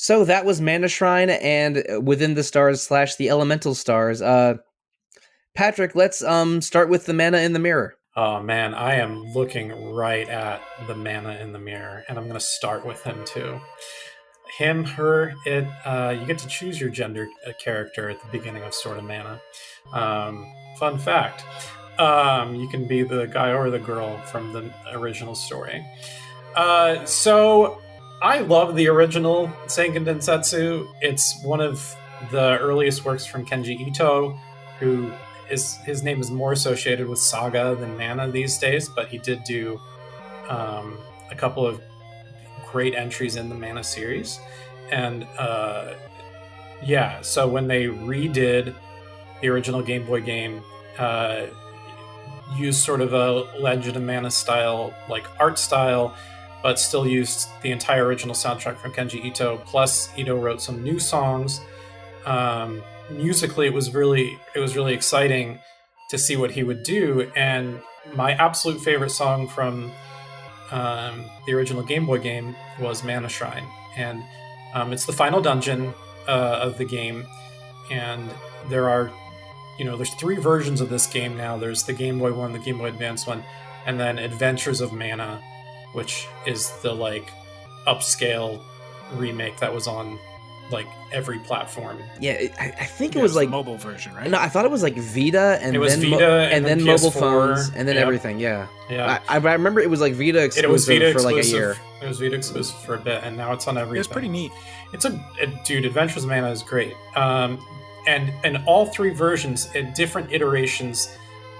[SPEAKER 1] So that was Mana Shrine and Within the Stars / the Elemental Stars. Patrick, let's start with the mana in the mirror.
[SPEAKER 4] Oh man, I am looking right at the mana in the mirror, and I'm going to start with him too. Him, her, it. You get to choose your gender character at the beginning of Sword of Mana. Fun fact: you can be the guy or the girl from the original story. So I love the original Sengen Densetsu. It's one of the earliest works from Kenji Ito, who his name is more associated with Saga than Mana these days, but he did do a couple of great entries in the Mana series. And so when they redid the original Game Boy game, used sort of a Legend of Mana style, like art style, but still used the entire original soundtrack from Kenji Ito. Plus, Ito wrote some new songs. Musically, it was really exciting to see what he would do. And my absolute favorite song from the original Game Boy game was Mana Shrine, and it's the final dungeon of the game. And there's 3 versions of this game now. There's the Game Boy one, the Game Boy Advance one, and then Adventures of Mana, which is the like upscale remake that was on like every platform.
[SPEAKER 1] Yeah, I think it was like
[SPEAKER 3] the mobile version, right?
[SPEAKER 1] No, I thought it was like Vita, and
[SPEAKER 4] it was
[SPEAKER 1] then
[SPEAKER 4] Vita,
[SPEAKER 1] and then
[SPEAKER 4] PS4,
[SPEAKER 1] mobile phones, and then everything. Yeah. I remember it was like Vita exclusive for like a year.
[SPEAKER 4] It was Vita exclusive for a bit, and now it's on everything.
[SPEAKER 3] It's pretty neat.
[SPEAKER 4] Dude, Adventures of Mana is great. And all 3 versions, different iterations,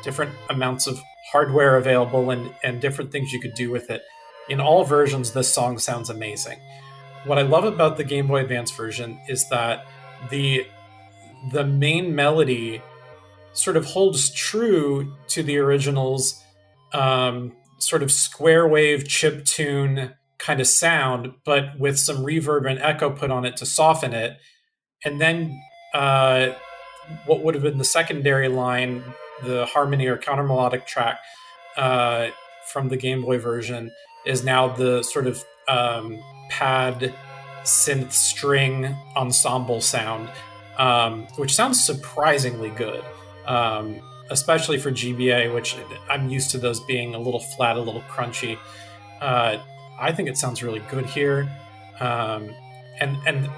[SPEAKER 4] different amounts of hardware available, and different things you could do with it. In all versions, this song sounds amazing. What I love about the Game Boy Advance version is that the main melody sort of holds true to the original's sort of square wave chiptune kind of sound, but with some reverb and echo put on it to soften it. And then what would have been the secondary line, the harmony or counter melodic track from the Game Boy version, is now the sort of pad synth string ensemble sound, which sounds surprisingly good, especially for GBA, which I'm used to those being a little flat, a little crunchy. I think it sounds really good here, and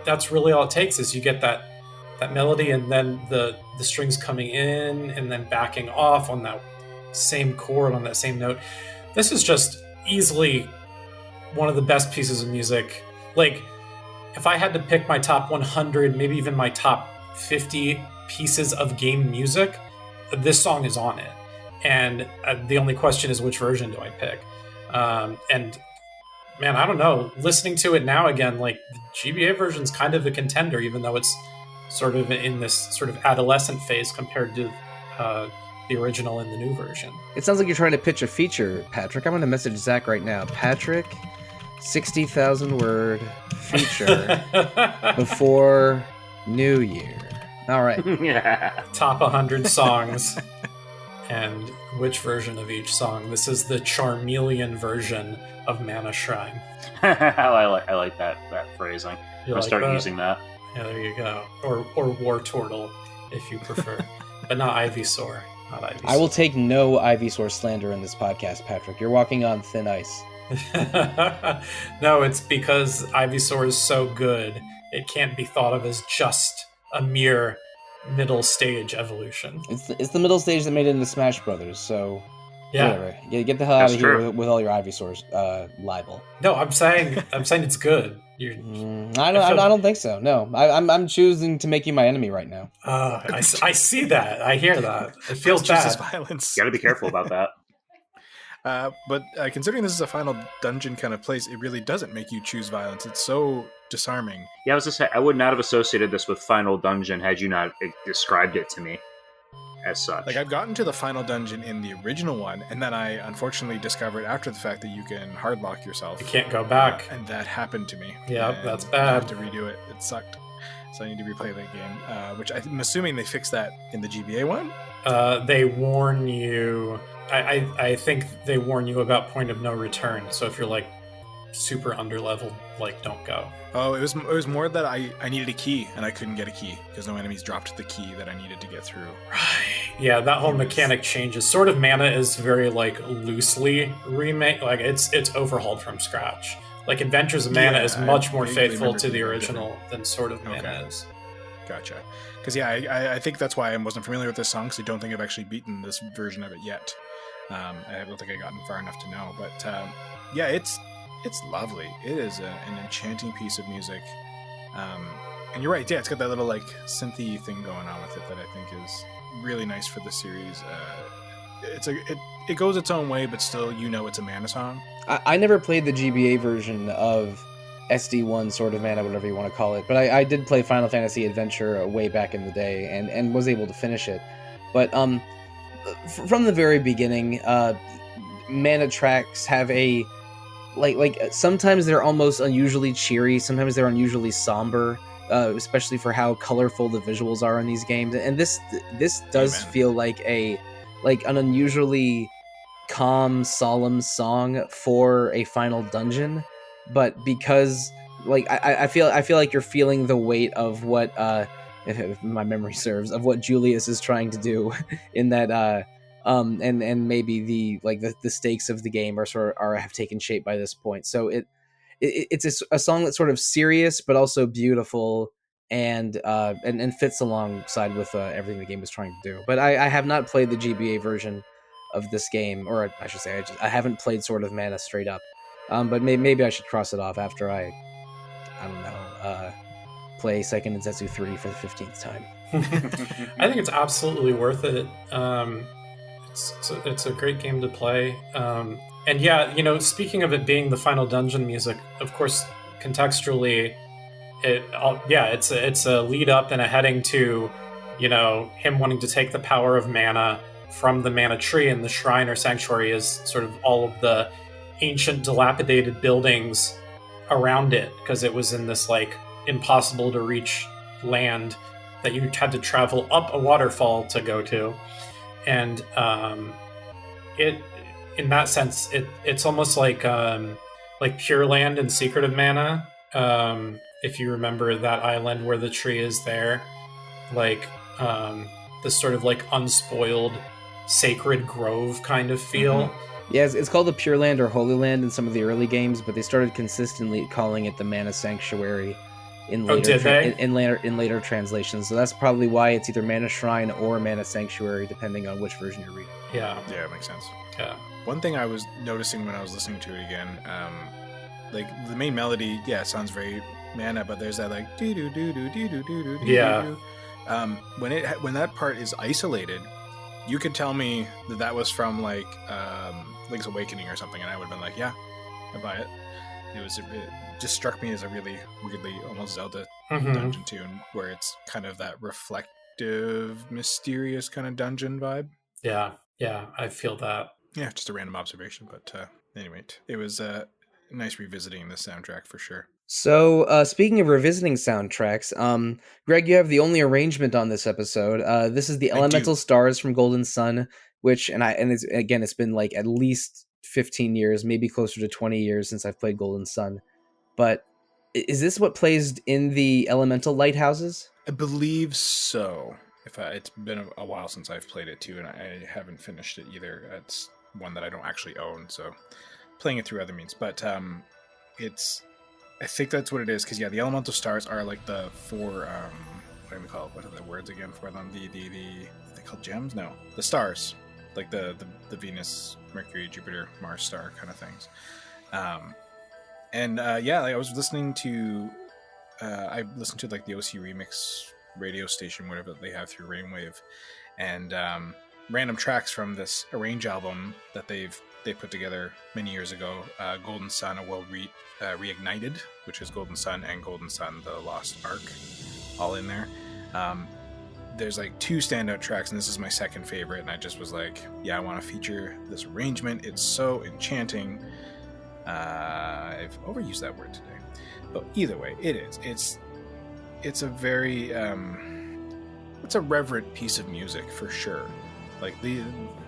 [SPEAKER 4] that's really all it takes is you get that melody, and then the strings coming in and then backing off on that same chord on that same note. This is just easily one of the best pieces of music. Like, if I had to pick my top 100, maybe even my top 50 pieces of game music, this song is on it. And the only question is, which version do I pick? And man, I don't know. Listening to it now again, like, the GBA version's kind of a contender, even though it's sort of in this sort of adolescent phase compared to the original and the new version.
[SPEAKER 1] It sounds like you're trying to pitch a feature, Patrick. I'm going to message Zach right now. Patrick, 60,000 word feature before New Year. All right.
[SPEAKER 2] Yeah.
[SPEAKER 4] Top 100 songs and which version of each song. This is the Charmeleon version of Mana Shrine.
[SPEAKER 2] I like that phrasing.
[SPEAKER 4] You
[SPEAKER 2] I'll
[SPEAKER 4] like
[SPEAKER 2] start
[SPEAKER 4] that?
[SPEAKER 2] using that.
[SPEAKER 4] Yeah, there you go. Or War Turtle, if you prefer. But not Ivysaur. Not Ivysaur.
[SPEAKER 1] I will take no Ivysaur slander in this podcast, Patrick. You're walking on thin ice.
[SPEAKER 4] No, it's because Ivysaur is so good, it can't be thought of as just a mere middle stage evolution.
[SPEAKER 1] It's the middle stage that made it into Smash Brothers, so
[SPEAKER 4] Yeah.
[SPEAKER 1] whatever. Yeah, get the hell
[SPEAKER 2] That's
[SPEAKER 1] out of here
[SPEAKER 2] true.
[SPEAKER 1] with all your Ivysaurs libel.
[SPEAKER 4] No, I'm saying it's good.
[SPEAKER 1] I don't think so. No, I'm choosing to make you my enemy right now.
[SPEAKER 4] I see that. I hear that. It feels
[SPEAKER 3] Chooses
[SPEAKER 4] bad.
[SPEAKER 3] violence.
[SPEAKER 2] You got to be careful about that.
[SPEAKER 3] But considering this is a final dungeon kind of place, it really doesn't make you choose violence. It's so disarming.
[SPEAKER 2] Yeah, I was just saying, I would not have associated this with Final Dungeon had you not described it to me as such.
[SPEAKER 3] Like, I've gotten to the final dungeon in the original one, and then I unfortunately discovered after the fact that you can hardlock yourself.
[SPEAKER 4] You can't go back.
[SPEAKER 3] And that happened to me.
[SPEAKER 4] Yeah,
[SPEAKER 3] And
[SPEAKER 4] that's
[SPEAKER 3] I
[SPEAKER 4] bad.
[SPEAKER 3] have to redo it. It sucked. So I need to replay that game, which I'm assuming they fixed that in the GBA one?
[SPEAKER 4] They warn you. I think they warn you about point of no return. So if you're like super underleveled, like, don't go.
[SPEAKER 3] Oh, it was more that I needed a key and I couldn't get a key because no enemies dropped the key that I needed to get through.
[SPEAKER 4] Right. Yeah, that whole mechanic changes. Sword of Mana is very like loosely remake, like it's overhauled from scratch. Like Adventures of Mana is much more faithful to the original than Sword of Mana is.
[SPEAKER 3] Gotcha. Because I think that's why I wasn't familiar with this song, because I don't think I've actually beaten this version of it yet. I don't think I've gotten far enough to know, but yeah, it's lovely. It is an enchanting piece of music, and you're right. Yeah, it's got that little like synthy thing going on with it that I think is really nice for the series. It goes its own way, but still, it's a Mana song.
[SPEAKER 1] I never played the GBA version of SD1 Sword of Mana, whatever you want to call it, but I did play Final Fantasy Adventure way back in the day and was able to finish it. But from the very beginning, Mana tracks have a like sometimes they're almost unusually cheery, sometimes they're unusually somber, especially for how colorful the visuals are in these games. And this does feel like an unusually calm, solemn song for a final dungeon, but because like I feel like you're feeling the weight of what if my memory serves, of what Julius is trying to do in that and maybe the stakes of the game have taken shape by this point. So it's a song that's sort of serious but also beautiful and fits alongside with everything the game is trying to do. But I have not played the GBA version of this game, or I should say I haven't played Sword of Mana straight up. But maybe I should cross it off after I don't know, play Seiken Densetsu 3 for the 15th time.
[SPEAKER 4] I think it's absolutely worth it. It's a great game to play. And yeah, speaking of it being the final dungeon music, of course, contextually, it's a lead up and a heading to, him wanting to take the power of mana from the mana tree, and the shrine or sanctuary is sort of all of the ancient dilapidated buildings around it, because it was in this like impossible to reach land that you had to travel up a waterfall to go to. And it, in that sense, it's almost like Pure Land and Secret of Mana. If you remember that island where the tree is there, like this sort of like unspoiled sacred grove kind of feel.
[SPEAKER 1] Mm-hmm. Yeah, it's called the Pure Land or Holy Land in some of the early games, but they started consistently calling it the Mana Sanctuary in later translations. So that's probably why it's either Mana Shrine or Mana Sanctuary, depending on which version you're reading.
[SPEAKER 4] Yeah,
[SPEAKER 3] it makes sense.
[SPEAKER 4] Yeah.
[SPEAKER 3] One thing I was noticing when I was listening to it again, like the main melody, it sounds very Mana, but there's that like doo doo doo doo doo doo doo doo.
[SPEAKER 4] Yeah.
[SPEAKER 3] When that part is isolated, you could tell me that was from like Link's Awakening or something, and I would have been like, yeah, I buy it. It just struck me as a really weirdly almost Zelda dungeon tune, where it's kind of that reflective, mysterious kind of dungeon vibe.
[SPEAKER 4] Yeah, I feel that.
[SPEAKER 3] Yeah, just a random observation, but anyway, it was nice revisiting the soundtrack for sure.
[SPEAKER 1] So, speaking of revisiting soundtracks, Greg, you have the only arrangement on this episode. This is the Elemental Stars from Golden Sun, which, it's been like at least 15 years, maybe closer to 20 years since I've played Golden Sun. But is this what plays in the Elemental Lighthouses?
[SPEAKER 3] I believe so. It's been a while since I've played it too, and I haven't finished it either. It's one that I don't actually own, so playing it through other means. But I think that's what it is, because the Elemental Stars are like the four, what do we call it? What are the words again for them? Are they called gems? No, the stars, like the Venus, Mercury, Jupiter, Mars star kind of things. I was listening to, I listened to like the OC Remix radio station, whatever they have through Rainwave, and random tracks from this Arrange album that they put together many years ago, Golden Sun, A World Reignited, which is Golden Sun and Golden Sun, The Lost Ark, all in there. There's like two standout tracks, and this is my second favorite, and I just was like, I want to feature this arrangement. It's so enchanting. I've overused that word today, but either way, it is. It's a very it's a reverent piece of music for sure. Like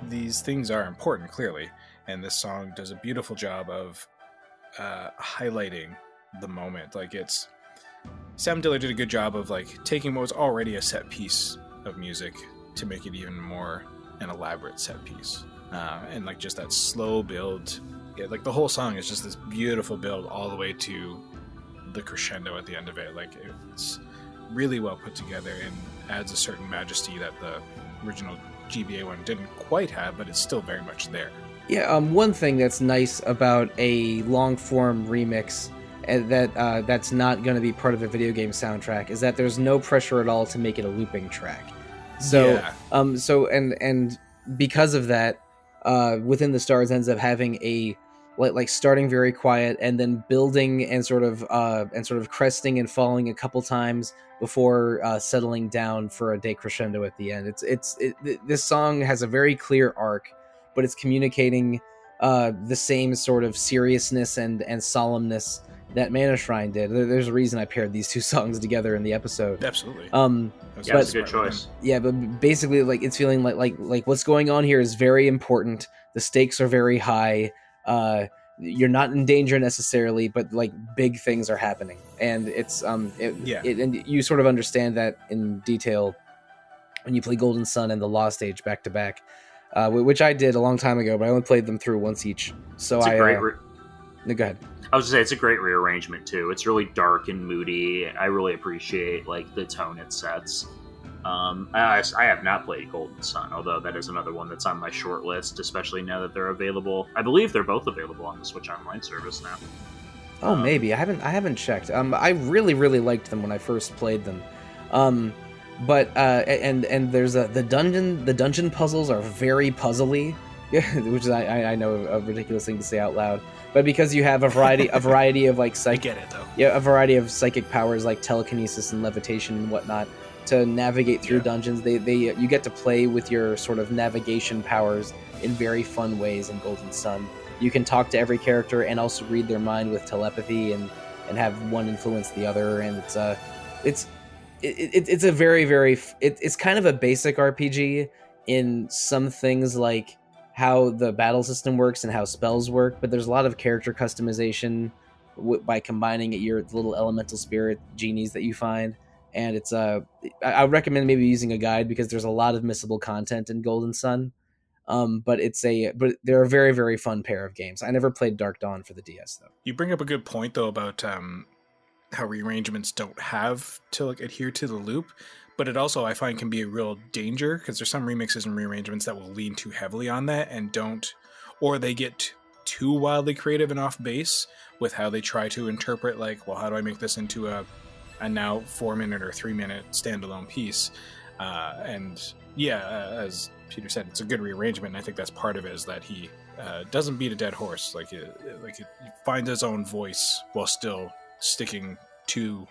[SPEAKER 3] these things are important, clearly, and this song does a beautiful job of highlighting the moment. Like, it's Sam Dillard did a good job of like taking what was already a set piece of music to make it even more an elaborate set piece, and like just that slow build. Yeah, like the whole song is just this beautiful build all the way to the crescendo at the end of it. Like, it's really well put together and adds a certain majesty that the original GBA one didn't quite have, but it's still very much there.
[SPEAKER 1] Yeah, one thing that's nice about a long-form remix that's not going to be part of a video game soundtrack is that there's no pressure at all to make it a looping track. So, and because of that, Within the Stars ends up having a like starting very quiet and then building and sort of cresting and falling a couple times before settling down for a decrescendo at the end. This song has a very clear arc, but it's communicating the same sort of seriousness and solemnness that Mana Shrine did. There's a reason I paired these two songs together in the episode.
[SPEAKER 3] Absolutely.
[SPEAKER 2] That's a good choice.
[SPEAKER 1] Yeah, but basically, like, it's feeling like what's going on here is very important. The stakes are very high. You're not in danger necessarily, but like big things are happening, and and you sort of understand that in detail when you play Golden Sun and the Lost Age back to back, which I did a long time ago, but I only played them through once each. So
[SPEAKER 2] it's
[SPEAKER 1] no, go ahead.
[SPEAKER 2] I was gonna say it's a great rearrangement too. It's really dark and moody. I really appreciate like the tone it sets. I have not played Golden Sun, although that is another one that's on my short list, especially now that they're available. I believe they're both available on the Switch Online service now.
[SPEAKER 1] Oh, maybe I haven't checked. I really liked them when I first played them. But there's the dungeon puzzles are very puzzly, which is I know a ridiculous thing to say out loud. But because you have a variety of like
[SPEAKER 3] I get it though.
[SPEAKER 1] Yeah, a variety of psychic powers like telekinesis and levitation and whatnot to navigate through dungeons. You get to play with your sort of navigation powers in very fun ways in Golden Sun. You can talk to every character and also read their mind with telepathy and have one influence the other, and it's a very it's kind of a basic RPG in some things like how the battle system works and how spells work, but there's a lot of character customization by combining your little elemental spirit genies that you find. And it's I would recommend maybe using a guide because there's a lot of missable content in Golden Sun. But they're a very, very fun pair of games. I never played Dark Dawn for the DS though.
[SPEAKER 3] You bring up a good point though about how rearrangements don't have to like adhere to the loop, but it also I find can be a real danger because there's some remixes and rearrangements that will lean too heavily on that and don't, or they get too wildly creative and off base with how they try to interpret like, well, how do I make this into a now 4-minute or 3-minute standalone piece? As Peter said, it's a good rearrangement, and I think that's part of it is that he doesn't beat a dead horse. He finds his own voice while still sticking to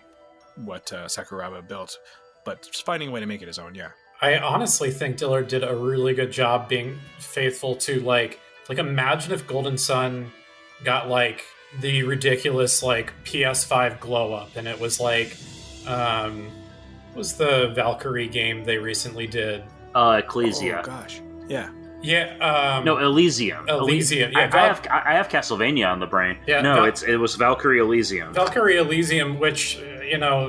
[SPEAKER 3] what Sakuraba built, but just finding a way to make it his own. Yeah,
[SPEAKER 4] I honestly think Dillard did a really good job being faithful to like imagine if Golden Sun got like the ridiculous like PS5 glow up, and it was like what was the Valkyrie game they recently did?
[SPEAKER 2] Ecclesia.
[SPEAKER 3] Oh gosh, yeah.
[SPEAKER 2] No, Elysium.
[SPEAKER 4] Elysium. Yeah,
[SPEAKER 2] I have Castlevania on the brain.
[SPEAKER 4] Yeah,
[SPEAKER 2] no, it was Valkyrie Elysium.
[SPEAKER 4] Valkyrie Elysium, which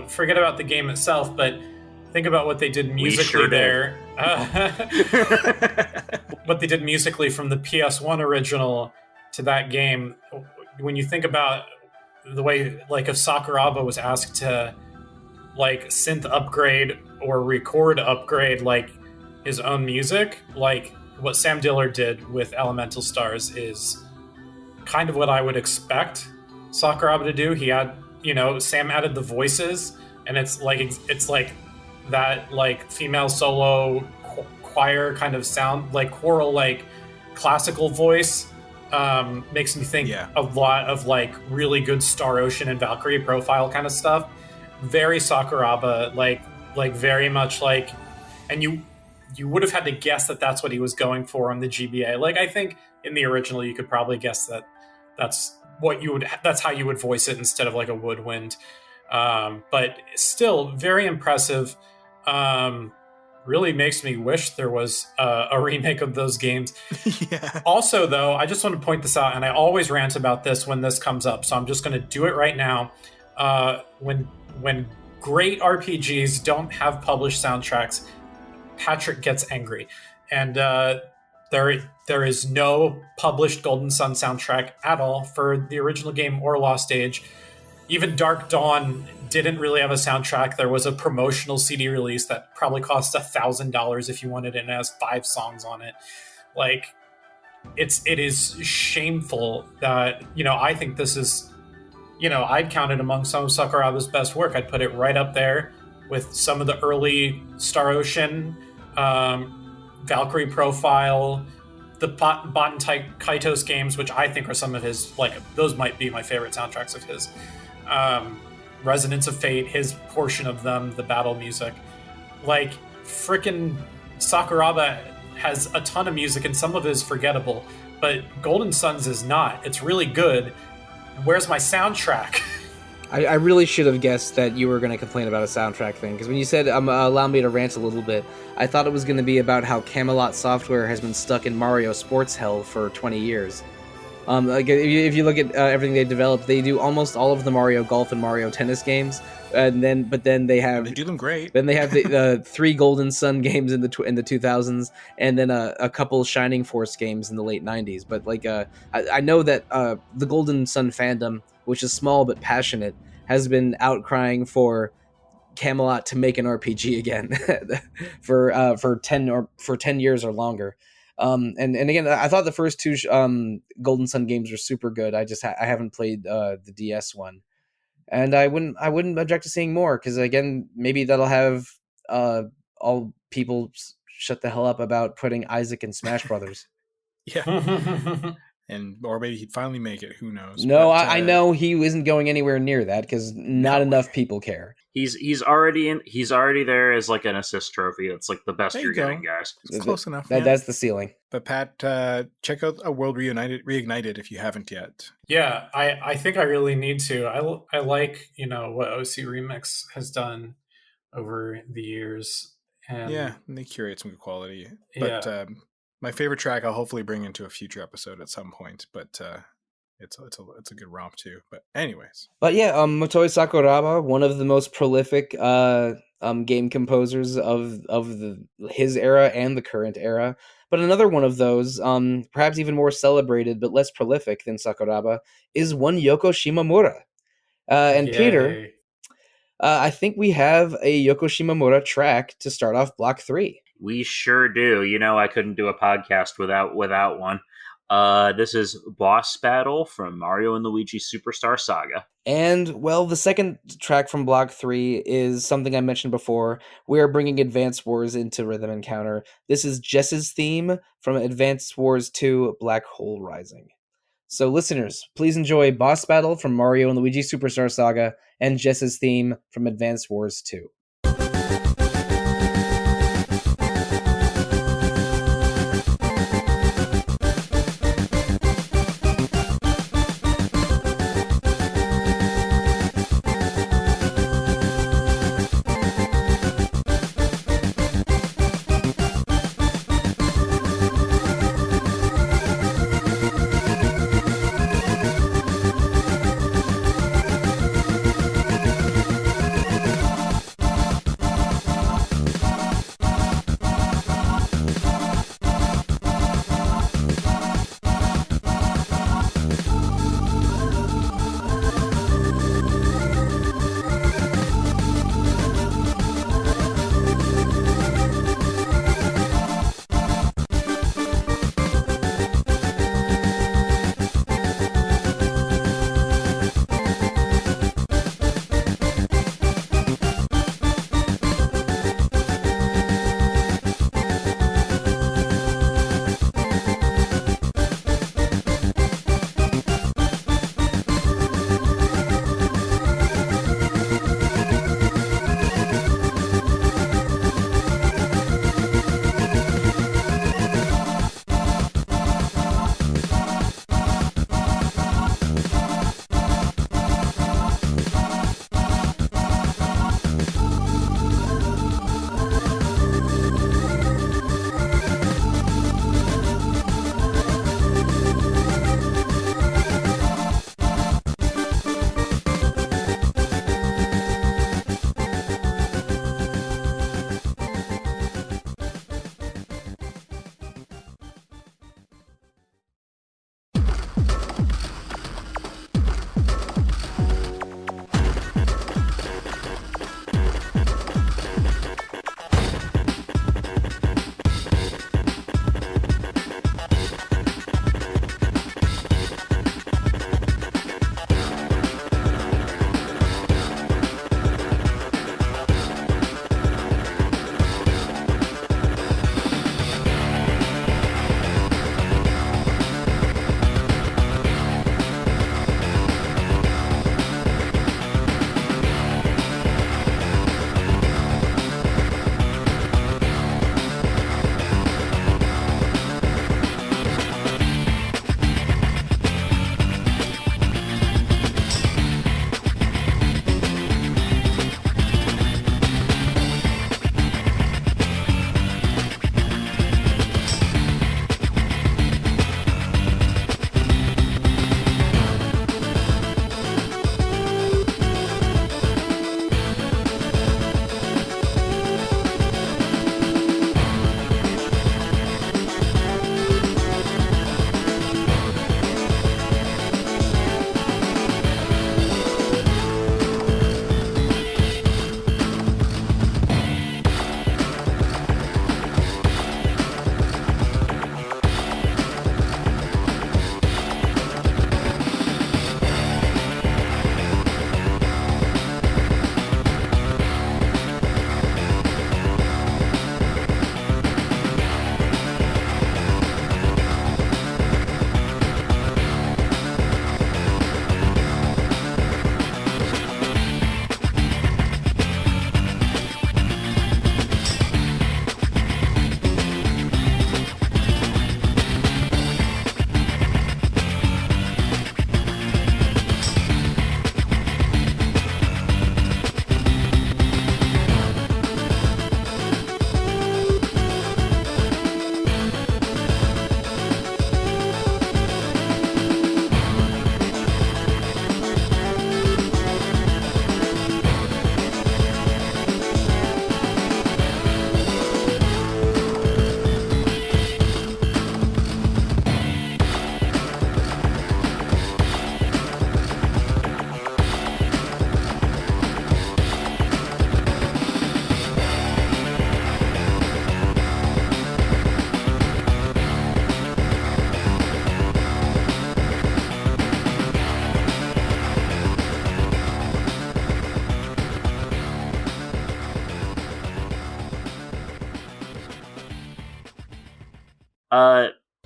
[SPEAKER 4] forget about the game itself, but think about what they did musically there. What they did musically from the PS1 original to that game. When you think about the way, like, if Sakuraba was asked to, like, synth upgrade or record upgrade, like, his own music, like, what Sam Dillard did with Elemental Stars is kind of what I would expect Sakuraba to do. He had, Sam added the voices, and it's like that, like, female solo choir kind of sound, like, choral, like, classical voice. Makes me think a lot of like really good Star Ocean and Valkyrie profile kind of stuff. Very Sakuraba, like very much like, and you would have had to guess that that's what he was going for on the GBA. Like, I think in the original you could probably guess that that's how you would voice it instead of like a woodwind. But still very impressive. really makes me wish there was a remake of those games.
[SPEAKER 3] Yeah.
[SPEAKER 4] Also, though, I just want to point this out, and I always rant about this when this comes up, so I'm just going to do it right now. When great RPGs don't have published soundtracks, Patrick gets angry, and there is no published Golden Sun soundtrack at all for the original game or Lost Age. Even Dark Dawn didn't really have a soundtrack. There was a promotional CD release that probably cost $1,000 if you wanted it, and it has 5 songs on it. Like, it is shameful that, I think this is, I'd count it among some of Sakuraba's best work. I'd put it right up there with some of the early Star Ocean, Valkyrie Profile, the Baten Kaitos games, which I think are some of his, those might be my favorite soundtracks of his. Resonance of Fate, his portion of them, the battle music. Frickin' Sakuraba has a ton of music, and some of it is forgettable, but Golden Suns is not. It's really good. Where's my soundtrack?
[SPEAKER 1] I really should have guessed that you were going to complain about a soundtrack thing, because when you said allow me to rant a little bit, I thought it was going to be about how Camelot Software has been stuck in Mario sports hell for 20 years. If you look at everything they developed, they do almost all of the Mario Golf and Mario Tennis games, but then they
[SPEAKER 3] do them great.
[SPEAKER 1] Then they have the 3 Golden Sun games in the 2000s, and then a couple Shining Force games in the late 90s. But I know that the Golden Sun fandom, which is small but passionate, has been outcrying for Camelot to make an RPG again for 10 years or longer. And again, I thought the first 2 Golden Sun games were super good. I haven't played the DS one, and I wouldn't object to seeing more, because again, maybe that'll have all people shut the hell up about putting Isaac in Smash Brothers.
[SPEAKER 3] Yeah. Or maybe he'd finally make it. Who knows?
[SPEAKER 1] No, I know he isn't going anywhere near that, because not enough people care.
[SPEAKER 2] He's already there as an assist trophy. That's the best you're getting, guys.
[SPEAKER 3] It's close enough.
[SPEAKER 1] That's the ceiling.
[SPEAKER 3] But Pat, check out A World Reignited if you haven't yet.
[SPEAKER 4] Yeah, I think I really need to. I like what OC Remix has done over the years. And
[SPEAKER 3] and they curate some good quality. But my favorite track I'll hopefully bring into a future episode at some point. But it's a good romp too. But anyways.
[SPEAKER 1] But yeah, Motoi Sakuraba, one of the most prolific game composers of his era and the current era. But another one of those, perhaps even more celebrated but less prolific than Sakuraba, is one Yoko Shimomura. And Yay. Peter, I think we have a Yoko Shimomura track to start off Block 3.
[SPEAKER 2] We sure do. I couldn't do a podcast without one. This is Boss Battle from Mario and Luigi Superstar Saga.
[SPEAKER 1] And, well, the second track from Block 3 is something I mentioned before. We are bringing Advance Wars into Rhythm Encounter. This is Jess's theme from Advance Wars 2 Black Hole Rising. So, listeners, please enjoy Boss Battle from Mario and Luigi Superstar Saga and Jess's theme from Advance Wars 2.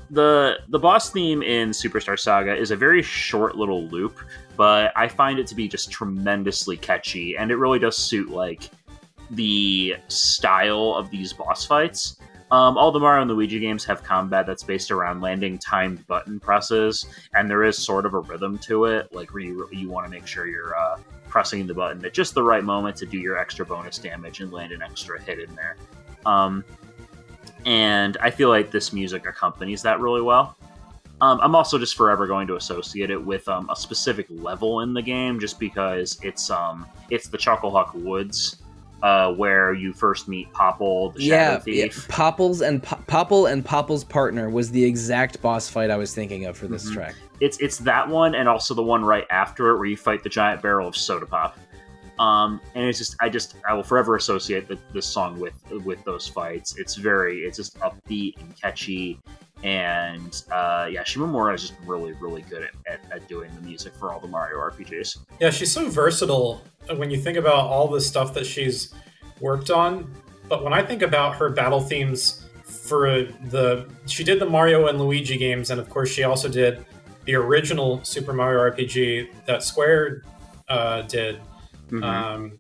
[SPEAKER 2] The boss theme in Superstar Saga is a very short little loop, but I find it to be just tremendously catchy, and it really does suit like the style of these boss fights. All the Mario and Luigi games have combat that's based around landing timed button presses, and there is sort of a rhythm to it, like where you want to make sure you're pressing the button at just the right moment to do your extra bonus damage and land an extra hit in there. And I feel like this music accompanies that really well. I'm also just forever going to associate it with a specific level in the game, just because it's the Chucklehuck Woods, where you first meet Popple, the Shadow Thief.
[SPEAKER 1] Popple and Popple's partner was the exact boss fight I was thinking of for this track.
[SPEAKER 2] It's that one, and also the one right after it where you fight the giant barrel of soda pop. And it's just I will forever associate this song with those fights. It's just upbeat and catchy, and Shimomura is just really, really good at doing the music for all the Mario RPGs.
[SPEAKER 4] Yeah, she's so versatile when you think about all the stuff that she's worked on. But when I think about her battle themes she did the Mario and Luigi games, and of course she also did the original Super Mario RPG that Square did. Mm-hmm.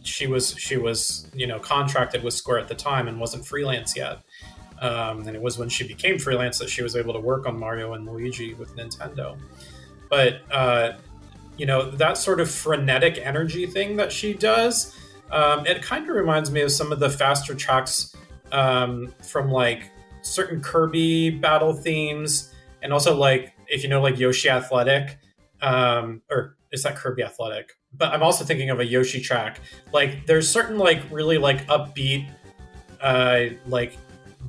[SPEAKER 4] She was contracted with Square at the time and wasn't freelance yet. And it was when she became freelance that she was able to work on Mario and Luigi with Nintendo. But that sort of frenetic energy thing that she does, it kind of reminds me of some of the faster tracks from like certain Kirby battle themes, and also like if you know like Yoshi Athletic, or is that Kirby Athletic? But I'm also thinking of a Yoshi track. Like there's certain like really like upbeat, like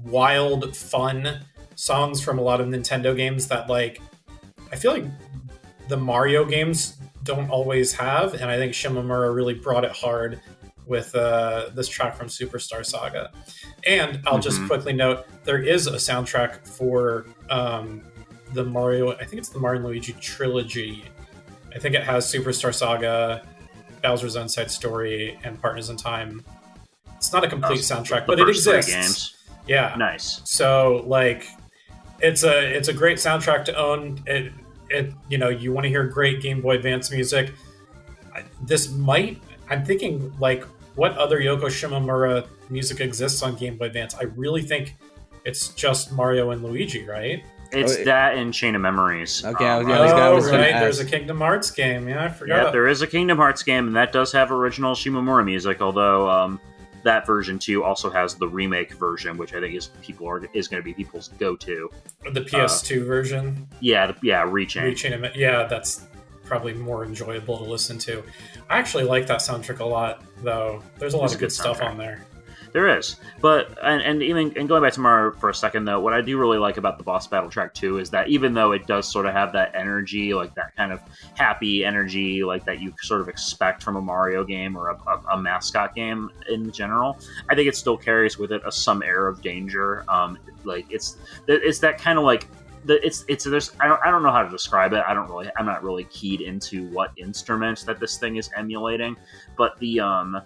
[SPEAKER 4] wild fun songs from a lot of Nintendo games that like I feel like the Mario games don't always have, and I think Shimomura really brought it hard with this track from Superstar Saga. And I'll just quickly note there is a soundtrack for the Mario, I think it's the Mario and Luigi trilogy. I think it has Superstar Saga, Bowser's Own Side Story, and Partners in Time. It's not a complete soundtrack, but it exists.
[SPEAKER 2] Games.
[SPEAKER 4] Yeah,
[SPEAKER 2] nice.
[SPEAKER 4] So like, it's a great soundtrack to own. It you want to hear great Game Boy Advance music. I'm thinking like, what other Yoko Shimomura music exists on Game Boy Advance? I really think it's just Mario and Luigi, right?
[SPEAKER 2] It's that and Chain of Memories.
[SPEAKER 1] Okay,
[SPEAKER 4] There's a Kingdom Hearts game. Yeah, I forgot.
[SPEAKER 2] Yeah, there is a Kingdom Hearts game, and that does have original Shimomura music, although that version too also has the remake version, which I think is going to be people's go-to.
[SPEAKER 4] The PS2 version?
[SPEAKER 2] Yeah, Rechain.
[SPEAKER 4] Yeah, that's probably more enjoyable to listen to. I actually like that soundtrack a lot, though. There's a lot of good stuff on there.
[SPEAKER 2] There is, but and going back to Mario for a second though, what I do really like about the boss battle track too is that even though it does sort of have that energy, like that kind of happy energy, like that you sort of expect from a Mario game or a mascot game in general, I think it still carries with it some air of danger. Like it's that kind of like there's I don't know how to describe it. I'm not really keyed into what instrument that this thing is emulating, but the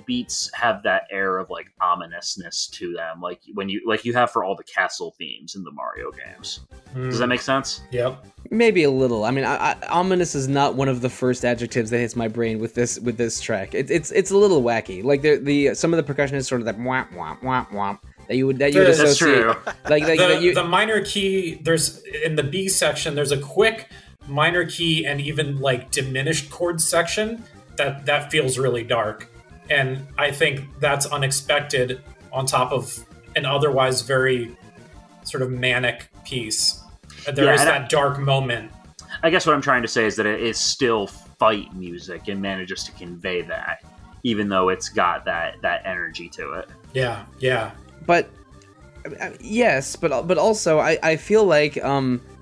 [SPEAKER 2] beats have that air of like ominousness to them, like when you have for all the castle themes in the Mario games. Does that make sense?
[SPEAKER 4] Yep.
[SPEAKER 1] Maybe a little. I mean, ominous is not one of the first adjectives that hits my brain with this track. It's a little wacky. Like the some of the percussion is sort of that womp womp womp womp that you would associate.
[SPEAKER 2] That's true.
[SPEAKER 1] Like
[SPEAKER 4] the minor key. There's in the B section. There's a quick minor key and even like diminished chord section. That feels really dark, and I think that's unexpected on top of an otherwise very sort of manic piece. There is that dark moment.
[SPEAKER 2] I guess what I'm trying to say is that it is still fight music and manages to convey that, even though it's got that energy to it.
[SPEAKER 4] Yeah.
[SPEAKER 1] But yes, but also I feel like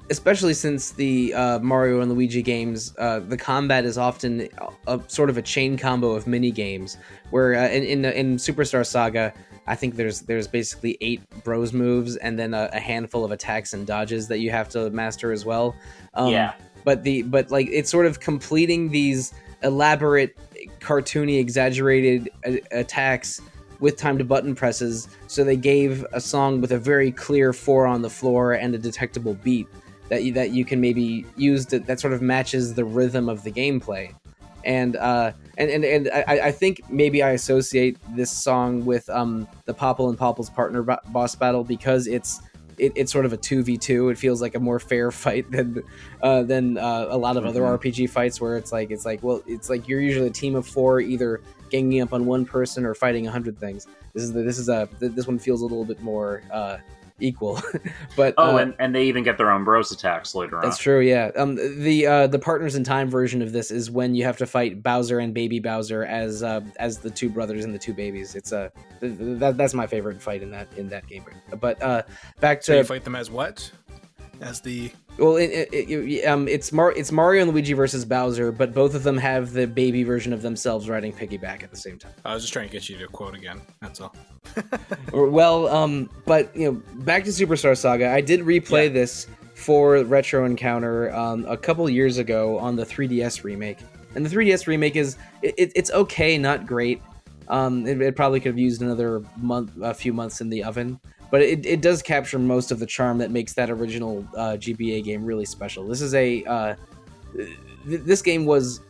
[SPEAKER 1] especially since the Mario and Luigi games, the combat is often a sort of a chain combo of mini games. Where in Superstar Saga, I think there's basically 8 bros moves and then a handful of attacks and dodges that you have to master as well. But like it's sort of completing these elaborate, cartoony, exaggerated attacks with timed button presses, so they gave a song with a very clear 4 on the floor and a detectable beat that you can maybe use that sort of matches the rhythm of the gameplay. And I think maybe I associate this song with the Popple and Popple's partner boss battle because it's sort of a 2v2. It feels like a more fair fight than a lot of other RPG fights where it's like you're usually a team of 4 either ganging up on one person or fighting 100 things. This one feels a little bit more equal. But
[SPEAKER 2] and they even get their own bros attacks later on.
[SPEAKER 1] That's true, yeah. The Partners in Time version of this is when you have to fight Bowser and Baby Bowser as the 2 brothers and the 2 babies. It's that's my favorite fight in that game. But back to,
[SPEAKER 3] so you fight them as what? As the
[SPEAKER 1] well, it's Mario and Luigi versus Bowser, but both of them have the baby version of themselves riding piggyback at the same time.
[SPEAKER 3] I was just trying to get you to quote again. That's all.
[SPEAKER 1] Well, but back to Superstar Saga. I did replay this for Retro Encounter a couple years ago on the 3DS remake, and the 3DS remake it's okay, not great. It probably could have used a few months in the oven. But it does capture most of the charm that makes that original GBA game really special. This game was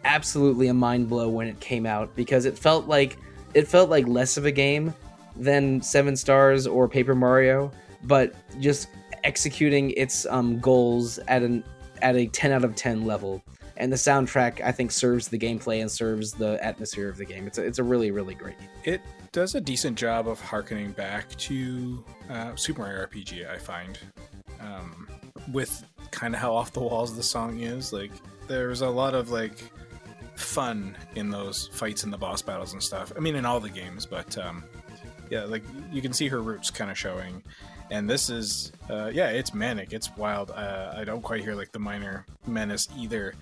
[SPEAKER 1] absolutely a mind blow when it came out because it felt like less of a game than 7 Stars or Paper Mario, but just executing its goals at a 10 out of 10 level. And the soundtrack, I think, serves the gameplay and serves the atmosphere of the game. It's a really, really great game.
[SPEAKER 3] It does a decent job of harkening back to Super Mario RPG, I find. With kind of how off the walls the song is. Like, there's a lot of, like, fun in those fights and the boss battles and stuff. I mean, in all the games, but yeah, like, you can see her roots kind of showing. And this is, it's manic, it's wild. I don't quite hear, like, the minor menace either.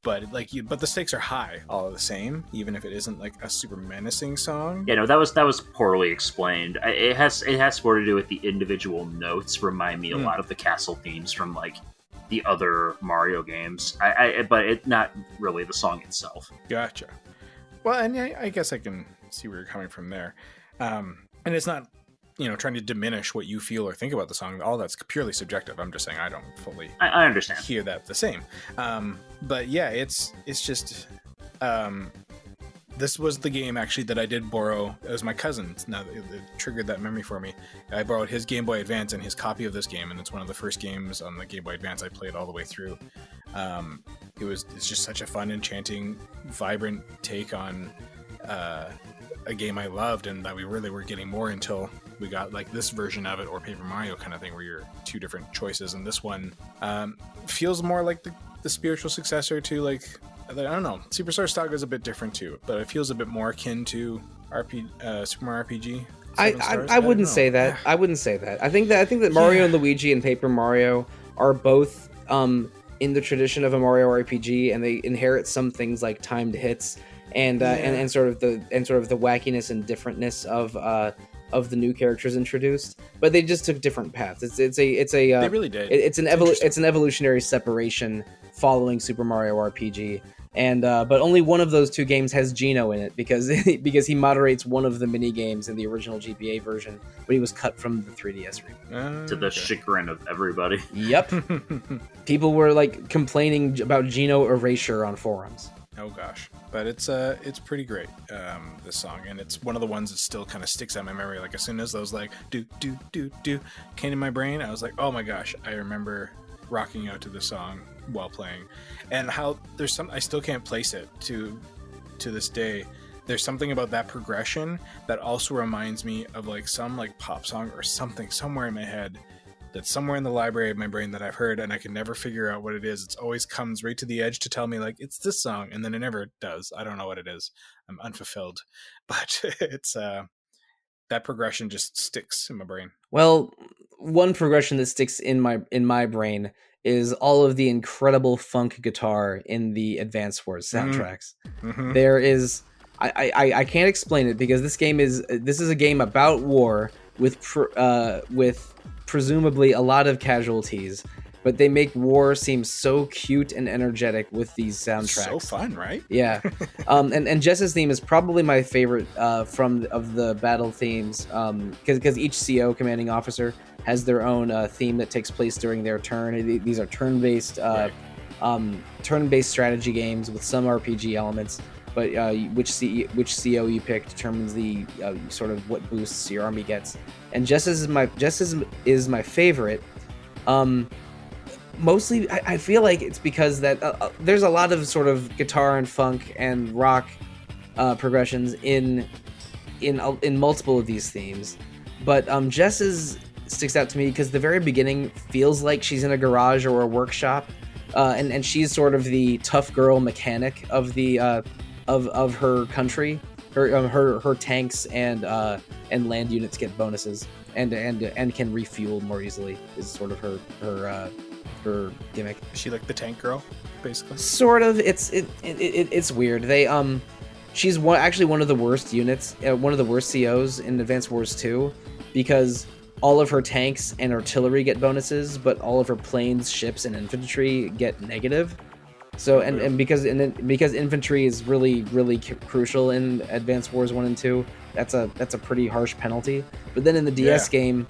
[SPEAKER 3] But but the stakes are high all the same, even if it isn't like a super menacing song.
[SPEAKER 2] Yeah, no, that was poorly explained. It has more to do with the individual notes. Remind me a lot of the castle themes from like the other Mario games. But it's not really the song itself.
[SPEAKER 3] Gotcha. Well, and I guess I can see where you're coming from there. And it's not, trying to diminish what you feel or think about the song. All that's purely subjective. I'm just saying I don't fully
[SPEAKER 2] I understand.
[SPEAKER 3] Hear that the same. But yeah, it's just this was the game actually that I did borrow. It was my cousin's. Now it triggered that memory for me. I borrowed his Game Boy Advance and his copy of this game, and it's one of the first games on the Game Boy Advance I played all the way through. It's just such a fun, enchanting, vibrant take on a game I loved, and that we really were getting more until we got like this version of it, or Paper Mario kind of thing, where you're 2 different choices. And this one feels more like the spiritual successor to, like, I don't know, Superstar Saga is a bit different too, but it feels a bit more akin to Super Mario RPG.
[SPEAKER 1] I wouldn't say that. I wouldn't say that. I think that Mario and Luigi and Paper Mario are both in the tradition of a Mario RPG, and they inherit some things like timed hits and sort of the wackiness and differentness of the new characters introduced, but they just took different paths. They
[SPEAKER 3] really did.
[SPEAKER 1] It's an evolutionary separation following Super Mario RPG, and but only one of those 2 games has Geno in it because he moderates one of the mini games in the original GBA version, but he was cut from the 3DS remake.
[SPEAKER 2] To the chagrin of everybody.
[SPEAKER 1] Yep. People were like complaining about Geno erasure on forums.
[SPEAKER 3] Oh gosh, but it's pretty great, this song, and it's one of the ones that still kind of sticks out in my memory. Like, as soon as those like do came in my brain, I was like, oh my gosh, I remember rocking out to this song while playing. And how there's some, I still can't place it to this day. There's something about that progression that also reminds me of like some like pop song or something somewhere in my head, that's somewhere in the library of my brain that I've heard, and I can never figure out what it is. It always comes right to the edge to tell me, like, it's this song, and then it never does. I don't know what it is. I'm unfulfilled. But it's that progression just sticks in my brain.
[SPEAKER 1] Well, one progression that sticks in my brain is all of the incredible funk guitar in the Advance Wars soundtracks. Mm-hmm. There is... I can't explain it, because this is a game about war with presumably a lot of casualties, but they make war seem so cute and energetic with these soundtracks.
[SPEAKER 3] So fun, right?
[SPEAKER 1] Yeah. And Jess's theme is probably my favorite of the battle themes, because each CO, commanding officer, has their own theme that takes place during their turn. These are turn-based strategy games with some RPG elements, but which CO you pick determines the sort of what boosts your army gets. And Jess's is my favorite. Mostly, I feel like it's because that there's a lot of sort of guitar and funk and rock progressions in multiple of these themes, but Jess's sticks out to me because the very beginning feels like she's in a garage or a workshop, and she's sort of the tough girl mechanic of the of her country. Her tanks and land units get bonuses and can refuel more easily is sort of her gimmick.
[SPEAKER 3] Is she like the tank girl, basically?
[SPEAKER 1] Sort of. It's weird. She's actually one of the worst units, one of the worst COs in Advance Wars 2, because all of her tanks and artillery get bonuses, but all of her planes, ships, and infantry get negative. So and because infantry is really crucial in Advance Wars 1 and 2, that's a pretty harsh penalty. But then in the DS game,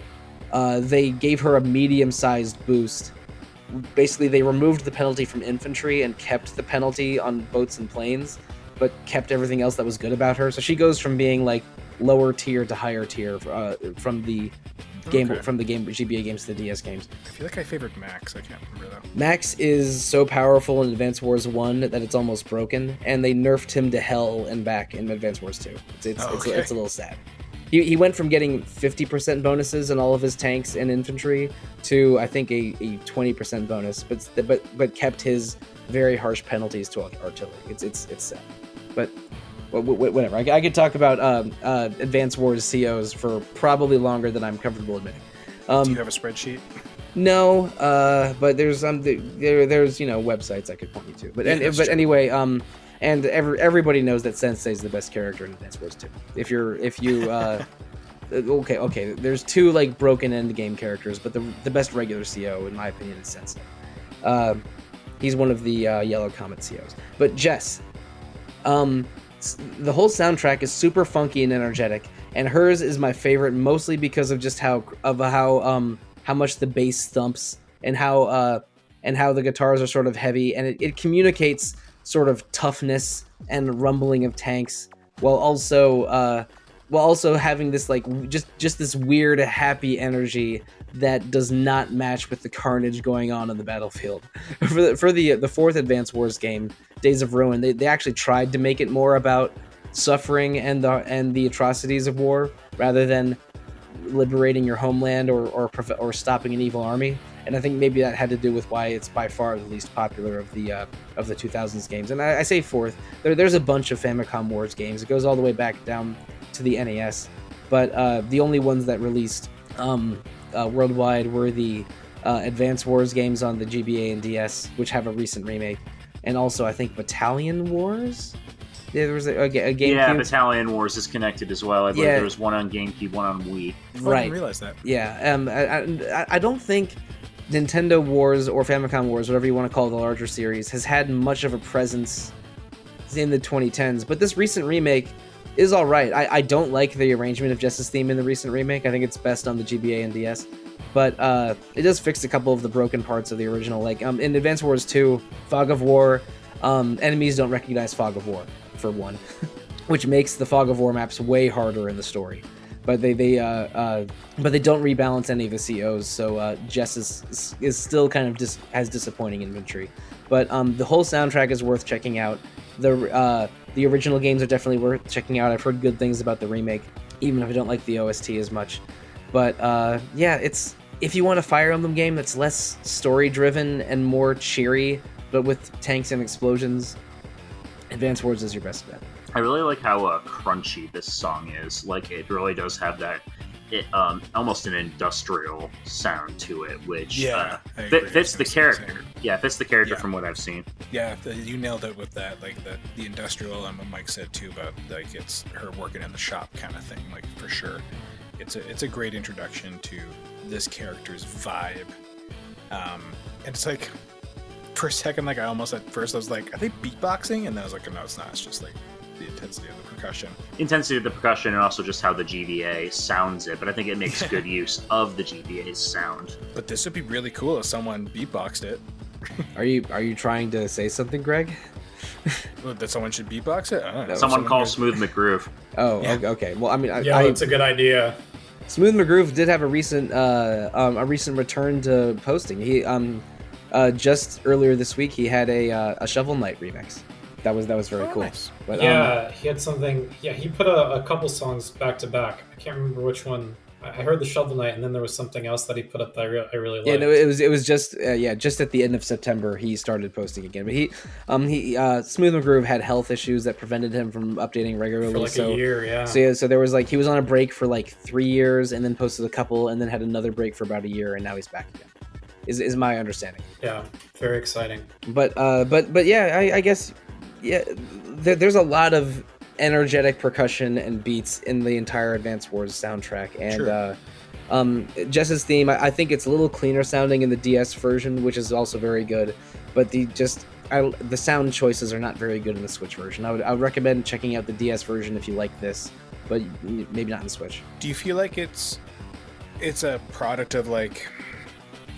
[SPEAKER 1] they gave her a medium-sized boost. Basically, they removed the penalty from infantry and kept the penalty on boats and planes, but kept everything else that was good about her. So she goes from being like lower tier to higher tier from the GBA games to the DS games.
[SPEAKER 3] I feel like I favored Max. I can't remember though.
[SPEAKER 1] Max is so powerful in Advance Wars 1 that it's almost broken, and they nerfed him to hell and back in Advance Wars 2. It's a little sad. He went from getting 50% bonuses on all of his tanks and infantry to, I think, a 20% bonus, but kept his very harsh penalties to artillery. It's sad, but whatever. I could talk about Advance Wars COs for probably longer than I'm comfortable admitting.
[SPEAKER 3] Do you have a spreadsheet?
[SPEAKER 1] No, but there's websites I could point you to. But anyway, and everybody knows that Sensei's the best character in Advance Wars 2. If you okay, there's two like broken end game characters, but the best regular CO in my opinion is Sensei. He's one of the Yellow Comet COs. But Jess, the whole soundtrack is super funky and energetic, and hers is my favorite mostly because of just how much the bass thumps and how the guitars are sort of heavy, and it communicates sort of toughness and rumbling of tanks while also having this like just this weird happy energy that does not match with the carnage going on the battlefield. For the fourth Advance Wars game, Days of Ruin, they actually tried to make it more about suffering and the atrocities of war rather than liberating your homeland or stopping an evil army. And I think maybe that had to do with why it's by far the least popular of the 2000s games. And I say fourth. There's a bunch of Famicom Wars games. It goes all the way back down to the NES, but the only ones that released worldwide were the Advance Wars games on the GBA and DS, which have a recent remake, and also I think Battalion Wars. Yeah, there was a GameCube.
[SPEAKER 2] Yeah, Battalion Wars is connected as well. I believe there was one on GameCube, one on Wii.
[SPEAKER 3] I didn't realize that.
[SPEAKER 1] Yeah, I don't think Nintendo Wars or Famicom Wars, whatever you want to call the larger series, has had much of a presence in the 2010s. But this recent remake is all right. I don't like the arrangement of Jess's theme in the recent remake. I think it's best on the GBA and DS. But it does fix a couple of the broken parts of the original. Like in Advance Wars 2, Fog of War, enemies don't recognize Fog of War, for one, which makes the Fog of War maps way harder in the story. But they don't rebalance any of the COs, so Jess is still kind of has disappointing inventory. But the whole soundtrack is worth checking out. The original games are definitely worth checking out. I've heard good things about the remake, even if I don't like the OST as much. But it's if you want a Fire Emblem game that's less story driven and more cheery, but with tanks and explosions, Advance Wars is your best bet.
[SPEAKER 2] I really like how crunchy this song is. Like, it really does have that almost an industrial sound to it, which fits the character. Yeah, fits the character from what I've seen.
[SPEAKER 3] Yeah, you nailed it with that. Like the industrial, and what Mike said too about like it's her working in the shop kind of thing. Like for sure, it's a great introduction to this character's vibe. And it's like, for a second, like I was like, are they beatboxing? And then I was like, no, it's not. It's just like the intensity of the percussion.
[SPEAKER 2] Intensity of the percussion, and also just how the GBA sounds it. But I think it makes good use of the GBA's sound.
[SPEAKER 3] But this would be really cool if someone beatboxed it.
[SPEAKER 1] Are you trying to say something, Greg?
[SPEAKER 3] That someone should beatbox it? I don't know.
[SPEAKER 2] Someone call Smooth McGroove.
[SPEAKER 1] Oh, yeah. Okay. Well, I mean,
[SPEAKER 4] it's a good idea.
[SPEAKER 1] Smooth McGroove did have a recent return to posting. He just earlier this week he had a Shovel Knight remix. That was very cool.
[SPEAKER 3] Nice.
[SPEAKER 1] But,
[SPEAKER 4] he had something. Yeah, he put a couple songs back to back. I can't remember which one. I heard the Shovel Knight, and then there was something else that he put up that I really liked.
[SPEAKER 1] Yeah, no, it was just just at the end of September he started posting again. But he Smooth McGroove had health issues that prevented him from updating regularly
[SPEAKER 4] for like a year. Yeah.
[SPEAKER 1] So there was he was on a break for like 3 years, and then posted a couple, and then had another break for about a year, and now he's back again. Is my understanding.
[SPEAKER 4] Yeah, very exciting.
[SPEAKER 1] But yeah, I guess there's a lot of energetic percussion and beats in the entire Advance Wars soundtrack, and Jess's theme, I think it's a little cleaner sounding in the DS version, which is also very good, but the sound choices are not very good in the Switch version. I would recommend checking out the DS version if you like this, but maybe not in the Switch.
[SPEAKER 3] Do you feel like it's a product of like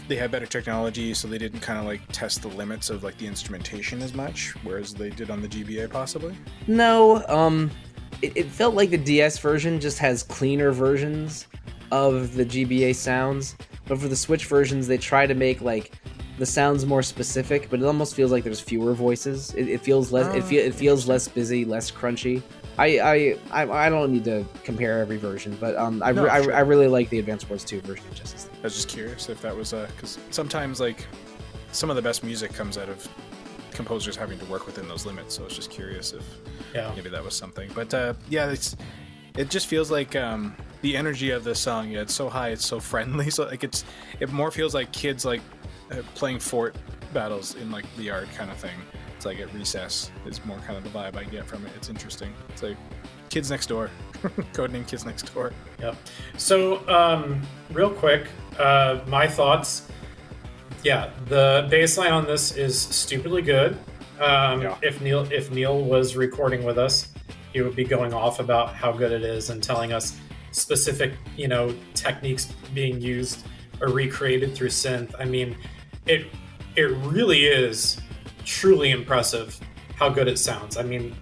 [SPEAKER 3] they had better technology, so they didn't kind of like test the limits of like the instrumentation as much, whereas they did on the GBA possibly?
[SPEAKER 1] No, it felt like the DS version just has cleaner versions of the GBA sounds, but for the Switch versions they try to make like the sounds more specific, but it almost feels like there's fewer voices. It feels less. It feels less busy, less crunchy. I don't need to compare every version, but I really like the Advance Wars 2 version of Justice League.
[SPEAKER 3] I was just curious if that was because sometimes like some of the best music comes out of composers having to work within those limits. So I was just curious if maybe that was something. But it just feels like the energy of the song. Yeah, it's so high, it's so friendly. So like it more feels like kids like playing fort battles in like the yard kind of thing. It's like at recess is more kind of the vibe I get from it. It's interesting. It's like Kids Next Door. Codename Kids Next Door.
[SPEAKER 4] Yep. So real quick, my thoughts. Yeah, the baseline on this is stupidly good. If Neil was recording with us, he would be going off about how good it is and telling us specific, techniques being used or recreated through synth. I mean, it really is truly impressive how good it sounds. I mean,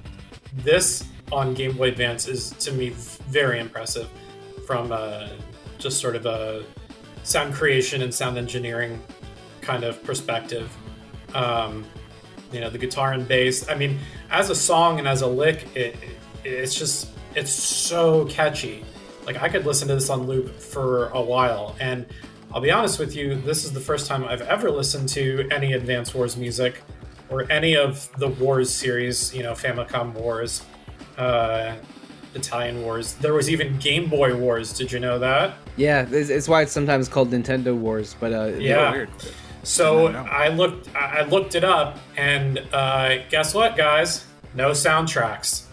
[SPEAKER 4] this on Game Boy Advance is, to me, very impressive from just sort of a sound creation and sound engineering kind of perspective. The guitar and bass, I mean, as a song and as a lick, it's so catchy. Like, I could listen to this on loop for a while, and I'll be honest with you, this is the first time I've ever listened to any Advance Wars music or any of the Wars series, Famicom Wars, Italian Wars. There was even Game Boy Wars. Did you know that?
[SPEAKER 1] Yeah, it's why it's sometimes called Nintendo Wars. But
[SPEAKER 4] weird. So I looked it up, and guess what, guys? No soundtracks.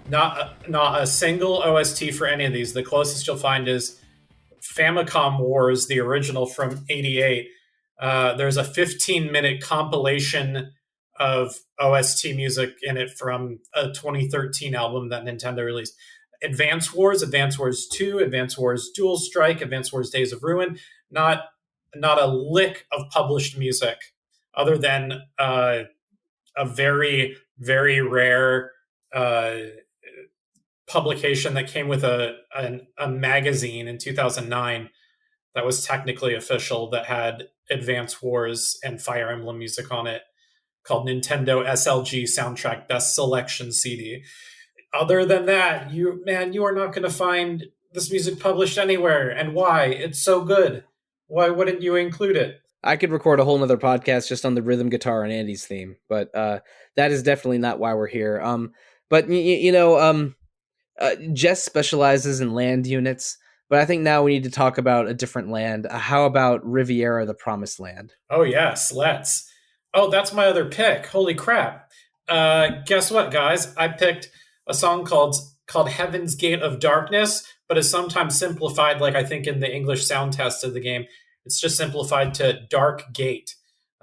[SPEAKER 4] Not a single OST for any of these. The closest you'll find is Famicom Wars, the original from '88. There's a 15-minute compilation of OST music in it from a 2013 album that Nintendo released. Advance Wars 2, Advance Wars Dual Strike, Advance Wars Days of Ruin. Not a lick of published music other than a very, very rare publication that came with a magazine in 2009 that was technically official, that had Advance Wars and Fire Emblem music on it, called Nintendo SLG Soundtrack Best Selection CD. Other than that, you are not going to find this music published anywhere. And why? It's so good. Why wouldn't you include it?
[SPEAKER 1] I could record a whole nother podcast just on the rhythm guitar and Andy's theme, but that is definitely not why we're here. But Jess specializes in land units, but I think now we need to talk about a different land. How about Riviera, the Promised Land?
[SPEAKER 4] Oh, yes, let's. Oh, that's my other pick. Holy crap. Guess what, guys? I picked a song called Heaven's Gate of Darkness, but is sometimes simplified, like I think in the English sound test of the game, it's just simplified to Dark Gate.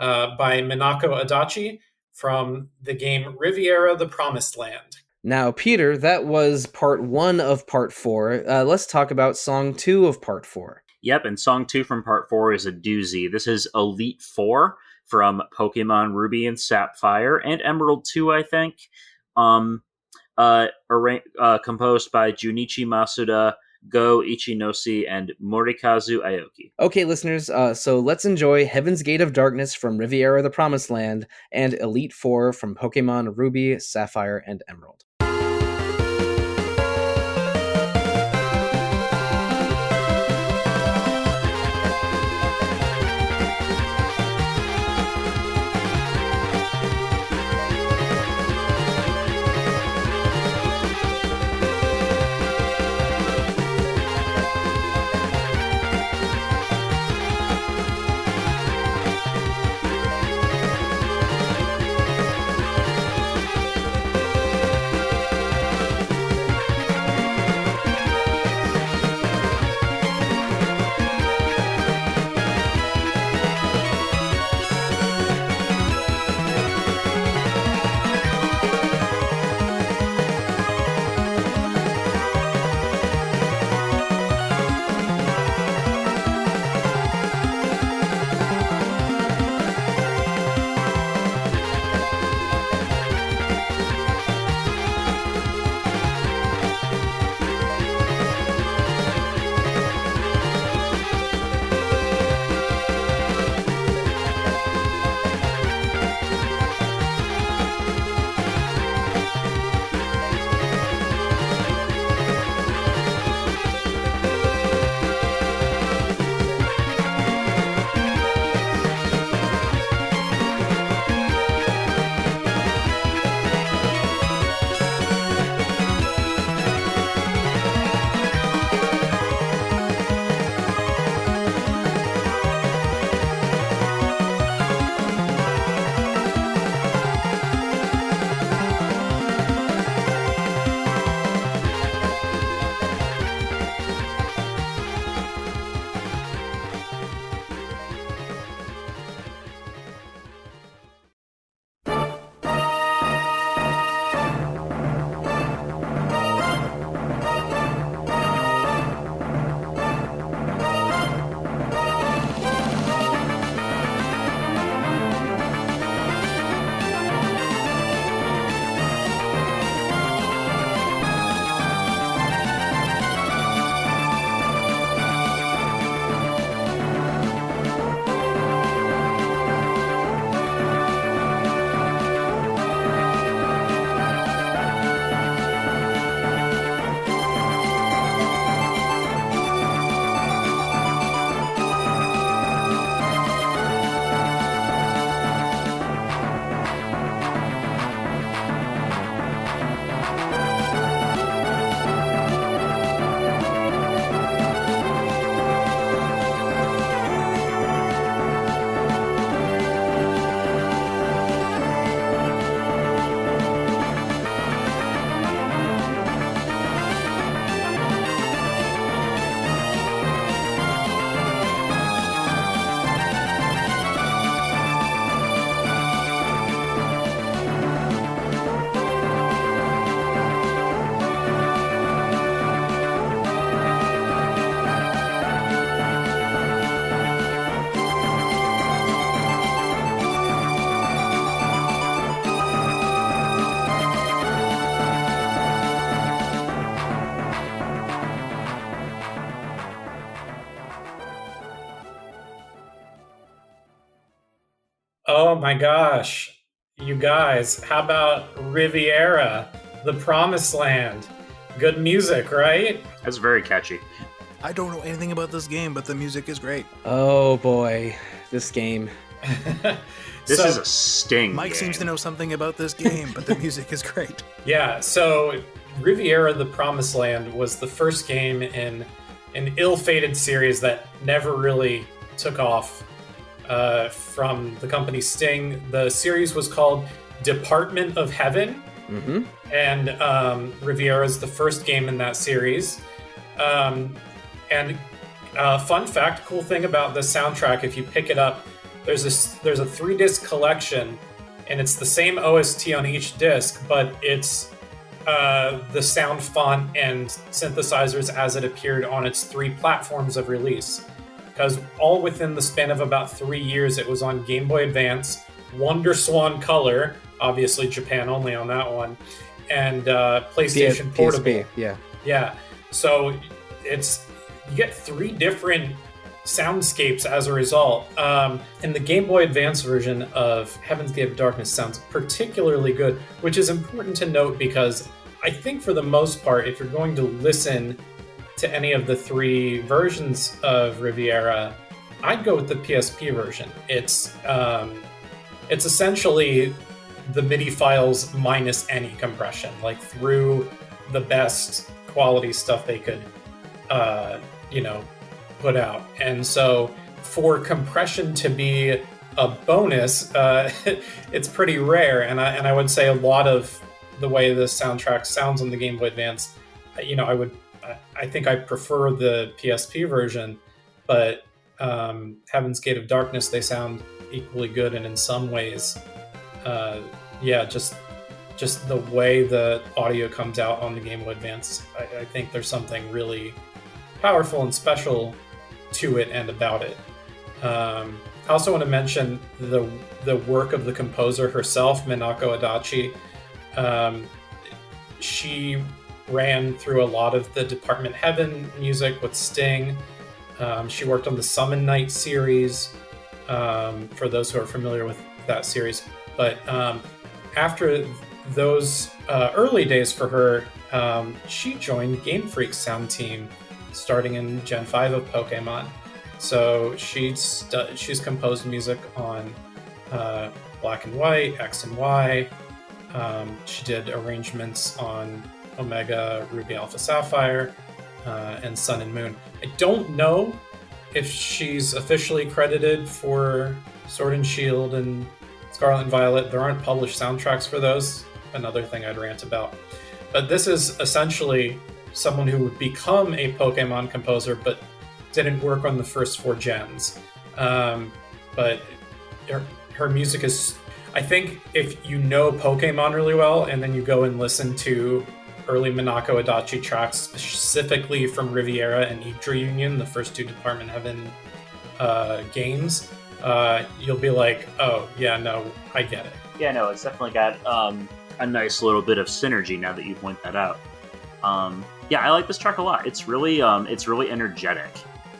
[SPEAKER 4] by Minako Adachi from the game Riviera: The Promised Land.
[SPEAKER 1] Now, Peter, that was part 1 of part 4. Let's talk about song 2 of part 4.
[SPEAKER 2] Yep, and song 2 from part 4 is a doozy. This is Elite 4 from Pokemon Ruby and Sapphire, and Emerald 2, I think. Composed by Junichi Masuda, Go Ichinose, and Morikazu Aoki.
[SPEAKER 1] Okay, listeners, so let's enjoy Heaven's Gate of Darkness from Riviera: The Promised Land and Elite 4 from Pokemon Ruby, Sapphire, and Emerald.
[SPEAKER 4] Oh my gosh. You guys, how about Riviera, The Promised Land? Good music, right?
[SPEAKER 2] That's very catchy.
[SPEAKER 3] I don't know anything about this game, but the music is great.
[SPEAKER 1] Oh boy, this game.
[SPEAKER 2] This is a sting
[SPEAKER 3] Mike
[SPEAKER 2] game.
[SPEAKER 3] seems to know something about this game, but the music is great.
[SPEAKER 4] Yeah, so Riviera: The Promised Land was the first game in an ill-fated series that never really took off from the company Sting. The series was called Department of Heaven, and Riviera is the first game in that series. And fun fact, cool thing about the soundtrack, if you pick it up there's a 3-disc collection, and it's the same OST on each disc, but it's the sound font and synthesizers as it appeared on its 3 platforms of release. Because all within the span of about 3 years, it was on Game Boy Advance, Wonder Swan Color, obviously Japan only on that one, and PlayStation Portable.
[SPEAKER 1] PSP,
[SPEAKER 4] yeah. So you get 3 different soundscapes as a result. And the Game Boy Advance version of Heaven's Gate of Darkness sounds particularly good, which is important to note because I think for the most part, if you're going to listen to any of the 3 versions of Riviera, I'd go with the PSP version. It's essentially the MIDI files minus any compression, like through the best quality stuff they could, put out. And so for compression to be a bonus, it's pretty rare. And I would say a lot of the way the soundtrack sounds on the Game Boy Advance, I think I prefer the PSP version, but Heaven's Gate of Darkness, they sound equally good, and in some ways, just the way the audio comes out on the Game Boy Advance, I think there's something really powerful and special to it and about it. I also want to mention the work of the composer herself, Minako Adachi. She ran through a lot of the Department Heaven music with Sting. She worked on the Summon Night series, for those who are familiar with that series. But after those early days for her, she joined Game Freak's sound team starting in Gen 5 of Pokemon. So she's composed music on Black and White, X and Y. She did arrangements on Omega, Ruby, Alpha, Sapphire, and Sun and Moon. I don't know if she's officially credited for Sword and Shield and Scarlet and Violet. There aren't published soundtracks for those. Another thing I'd rant about. But this is essentially someone who would become a Pokemon composer, but didn't work on the first 4 gens. But her music is... I think if you know Pokemon really well, and then you go and listen to early Minako Adachi tracks, specifically from Riviera and Yggdra Union, the first 2 Department Heaven games, you'll be like, oh, yeah, no, I get it.
[SPEAKER 2] Yeah, no, it's definitely got a nice little bit of synergy now that you point that out. Yeah, I like this track a lot. It's really energetic.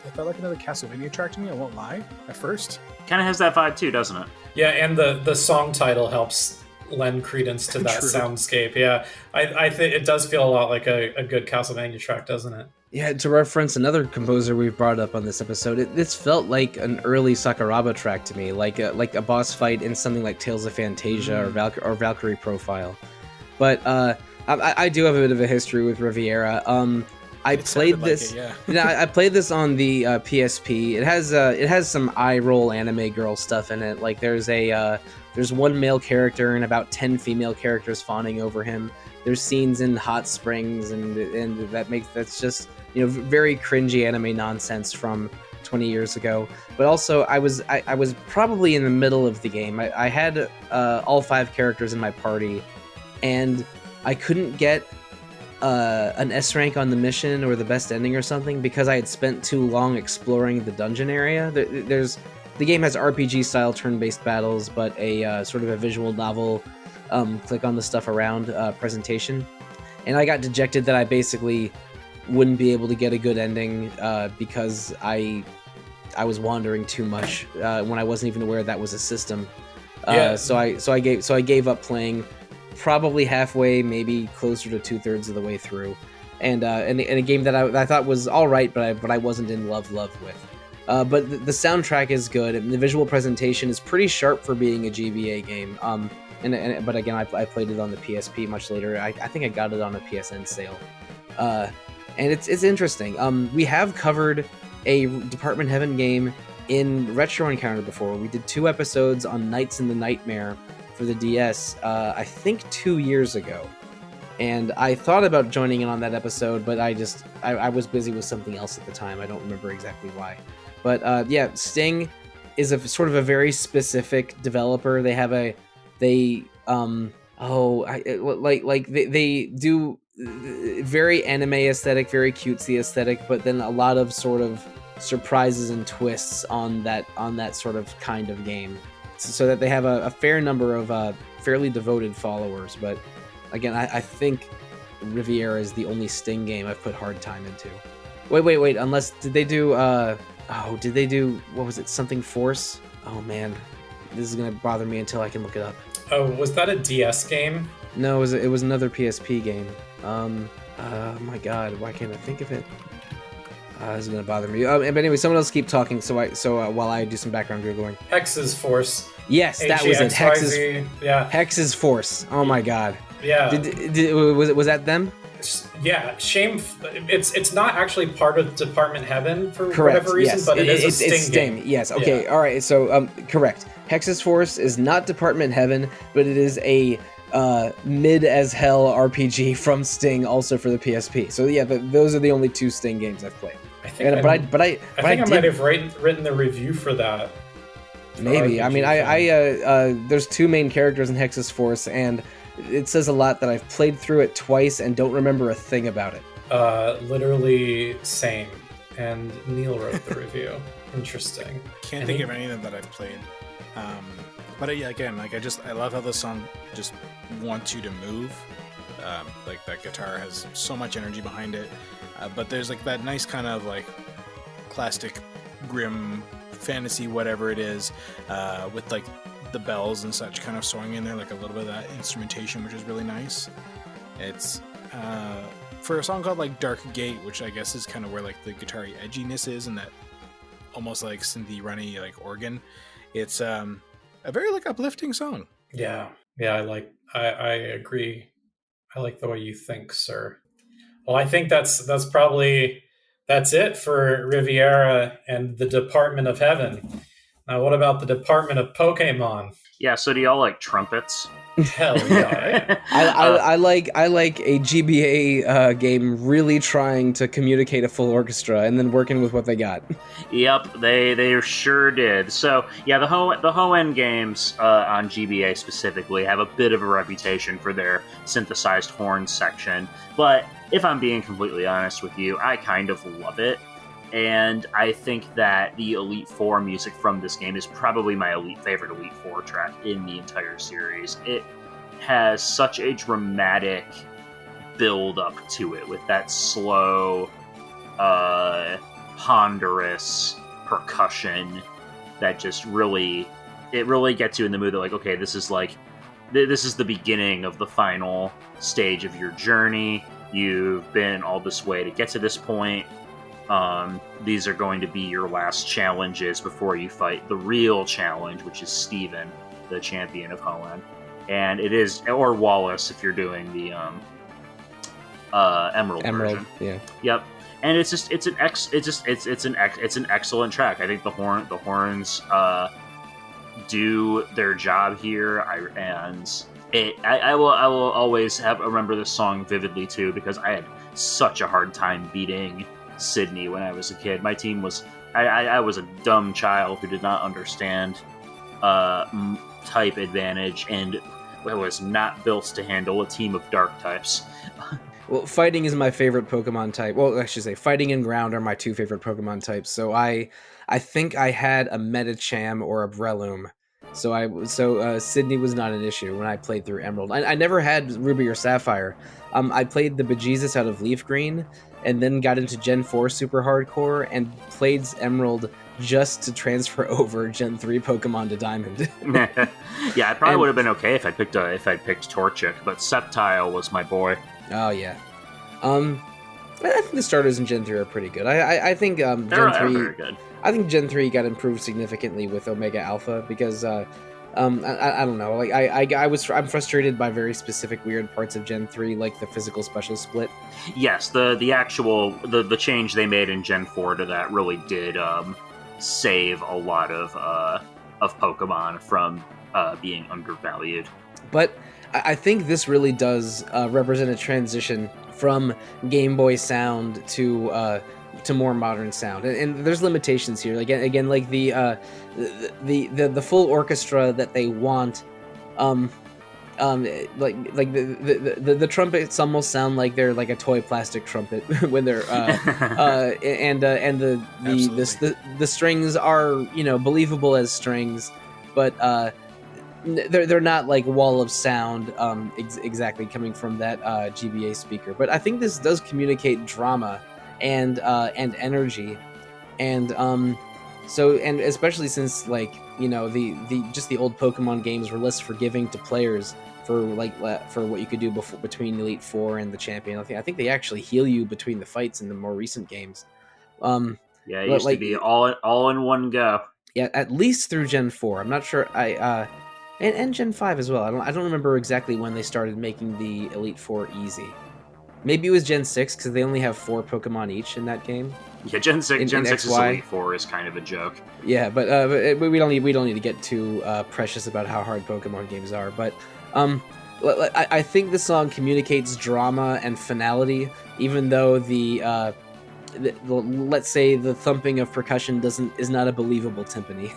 [SPEAKER 3] It felt like another Castlevania track to me, I won't lie, at first.
[SPEAKER 2] Kind of has that vibe too, doesn't it?
[SPEAKER 4] Yeah, and the song title helps lend credence to that soundscape. Yeah, I think it does feel a lot like a good Castlevania track, doesn't it?
[SPEAKER 1] Yeah, to reference another composer we've brought up on this episode, this felt like an early Sakuraba track to me, like a boss fight in something like Tales of Fantasia or Valkyrie Profile. But I do have a bit of a history with Riviera. I played this. Like it, yeah. I played this on the PSP. It has some eye roll anime girl stuff in it. Like there's one male character and about 10 female characters fawning over him. There's scenes in hot springs and that's just very cringy anime nonsense from 20 years ago. But also I was probably in the middle of the game. I had all 5 characters in my party, and I couldn't get an S rank on the mission or the best ending or something because I had spent too long exploring the dungeon area. The game has RPG style turn-based battles, but a sort of a visual novel click on the stuff around presentation. And I got dejected that I basically wouldn't be able to get a good ending because I was wandering too much when I wasn't even aware that was a system. So I gave up playing probably halfway, maybe closer to 2/3 of the way through, and a game that I thought was all right, but I wasn't in love with. But the soundtrack is good, and the visual presentation is pretty sharp for being a GBA game. But again, I played it on the PSP much later. I think I got it on a PSN sale, and it's interesting. We have covered a Department Heaven game in Retro Encounter before. We did 2 episodes on Nights in the Nightmare for the DS, I think 2 years ago. And I thought about joining in on that episode, but I was busy with something else at the time. I don't remember exactly why. But yeah, Sting is a sort of a very specific developer. They have they do very anime aesthetic, very cutesy aesthetic, but then a lot of sort of surprises and twists on that sort of kind of game, so that they have a fair number of fairly devoted followers. But again, I think Riviera is the only Sting game I've put hard time into. Wait, unless did they do what was it, something Force? Oh man, this is gonna bother me until I can look it up.
[SPEAKER 4] Oh, was that a DS game?
[SPEAKER 1] No, it was another PSP game. My god, why can't I think of it? This is gonna bother me. But anyway, someone else keep talking so while I do some background googling.
[SPEAKER 4] Hex's Force.
[SPEAKER 1] Yes, that was it. Hex's Force. Oh my god.
[SPEAKER 4] Yeah.
[SPEAKER 1] Was that them?
[SPEAKER 4] Yeah, shame. It's not actually part of Department Heaven for
[SPEAKER 1] Correct,
[SPEAKER 4] whatever reason,
[SPEAKER 1] yes.
[SPEAKER 4] but it's a Sting game.
[SPEAKER 1] Yes. Okay. Yeah. All right. So correct. Hex's Force is not Department Heaven, but it is a mid as hell RPG from Sting, also for the PSP. So yeah, those are the only two Sting games I've played.
[SPEAKER 4] I think I might have written the review for that.
[SPEAKER 1] Maybe. I mean, there's two main characters in Hex's Force, and it says a lot that I've played through it twice and don't remember a thing about it.
[SPEAKER 4] Literally same. And Neil wrote the review. Interesting.
[SPEAKER 3] Can't think of any of them that I've played. But yeah, again, like I love how the song just wants you to move. Like that guitar has so much energy behind it. But there's like that nice kind of like plastic, grim fantasy, whatever it is, with like the bells and such kind of swinging in there, like a little bit of that instrumentation, which is really nice. It's for a song called like Dark Gate, which I guess is kind of where like the guitar-y edginess is, and that almost like synthy runny like organ. It's a very like uplifting song.
[SPEAKER 4] Yeah, I agree. I like the way you think, sir. Well, I think that's it for Riviera and the Department of Heaven. Now, what about the Department of Pokemon?
[SPEAKER 2] Yeah, so do y'all like trumpets?
[SPEAKER 4] Hell yeah!
[SPEAKER 1] I like a GBA game really trying to communicate a full orchestra and then working with what they got.
[SPEAKER 2] Yep, they sure did. So yeah, the Hoenn games on GBA specifically have a bit of a reputation for their synthesized horn section, but if I'm being completely honest with you, I kind of love it. And I think that the Elite Four music from this game is probably my favorite Elite Four track in the entire series. It has such a dramatic build up to it with that slow, ponderous percussion that just really gets you in the mood that like, okay, this is the beginning of the final stage of your journey. You've been all this way to get to this point. These are going to be your last challenges before you fight the real challenge, which is Steven, the champion of Hoenn. And it is, or Wallace if you're doing the Emerald version.
[SPEAKER 1] Yeah.
[SPEAKER 2] Yep. And it's an excellent track. I think the horns do their job here. I will always remember this song vividly too, because I had such a hard time beating Sydney when I was a kid. My team was I was a dumb child who did not understand type advantage and was not built to handle a team of dark types.
[SPEAKER 1] Well, fighting is my favorite Pokemon type. Well, I should say fighting and ground are my two favorite Pokemon types. So I think I had a Medicham or a Breloom. So Sydney was not an issue when I played through Emerald. I never had Ruby or Sapphire. I played the bejesus out of Leaf Green, and then got into Gen 4 super hardcore and played Emerald just to transfer over Gen 3 Pokemon to Diamond.
[SPEAKER 2] Yeah, I probably would have been okay if I'd picked Torchic, but Sceptile was my boy.
[SPEAKER 1] Oh yeah. I think the starters in Gen 3 are pretty good. I think Gen 3
[SPEAKER 2] very good.
[SPEAKER 1] I think Gen 3 got improved significantly with Omega Alpha because I don't know. Like I'm frustrated by very specific weird parts of Gen 3, like the physical special split.
[SPEAKER 2] Yes, the actual the change they made in Gen 4 to that really did save a lot of Pokemon from being undervalued.
[SPEAKER 1] But I think this really does represent a transition from Game Boy sound to more modern sound, and there's limitations here. Like again, like the full orchestra that they want, like the trumpets almost sound like they're like a toy plastic trumpet when they're and the strings are, you know, believable as strings, but they're not like wall of sound exactly coming from that GBA speaker. But I think this does communicate drama and energy, and so, and especially since, like, you know, the just the old Pokemon games were less forgiving to players for for what you could do between Elite Four and the Champion. I think they actually heal you between the fights in the more recent games.
[SPEAKER 2] Yeah, it used to be all in one go.
[SPEAKER 1] Yeah, at least through Gen 4. I'm not sure. And Gen 5 as well. I don't remember exactly when they started making the Elite Four easy. Maybe it was Gen 6 because they only have 4 Pokemon each in that game.
[SPEAKER 2] Yeah, Gen 6's Elite Four is kind of a joke.
[SPEAKER 1] Yeah, but we don't need to get too precious about how hard Pokemon games are. But I think the song communicates drama and finality, even though the let's say the thumping of percussion is not a believable timpani.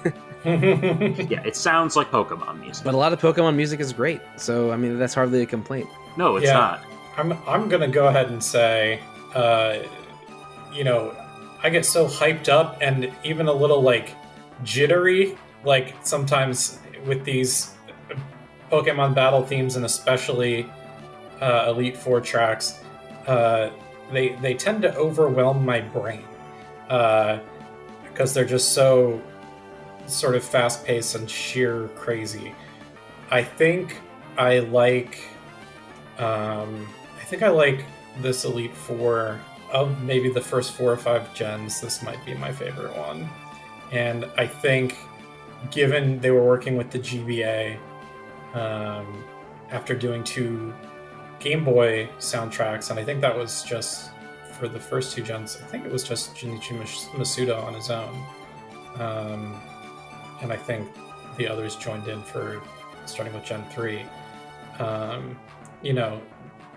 [SPEAKER 2] Yeah, it sounds like Pokemon music.
[SPEAKER 1] But a lot of Pokemon music is great, so I mean that's hardly a complaint.
[SPEAKER 2] No, it's not.
[SPEAKER 4] I'm gonna go ahead and say, you know, I get so hyped up and even a little like jittery, like sometimes with these Pokemon battle themes, and especially Elite Four tracks. They tend to overwhelm my brain because they're just so sort of fast-paced and sheer crazy. I think I like this Elite Four. Of maybe the first 4 or 5 gens, this might be my favorite one. And I think, given they were working with the GBA after doing 2 Game Boy soundtracks, and I think that was just for the first 2 gens. I think it was just Junichi Masuda on his own, and I think the others joined in for starting with Gen 3. You know,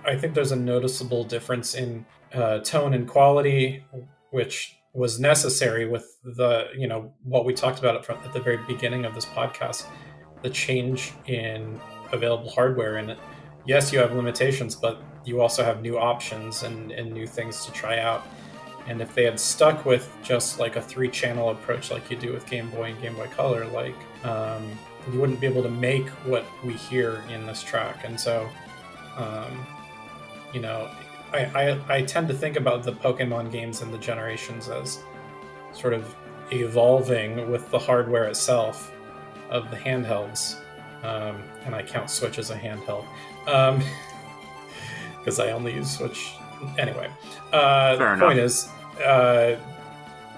[SPEAKER 4] I think there's a noticeable difference in tone and quality, which was necessary with the, you know, what we talked about at the very beginning of this podcast, the change in available hardware. And yes, you have limitations, but you also have new options and new things to try out. And if they had stuck with just like a 3-channel approach like you do with Game Boy and Game Boy Color, like you wouldn't be able to make what we hear in this track. And so you know, I tend to think about the Pokemon games and the generations as sort of evolving with the hardware itself of the handhelds, and I count Switch as a handheld because I only use Switch anyway. The point is,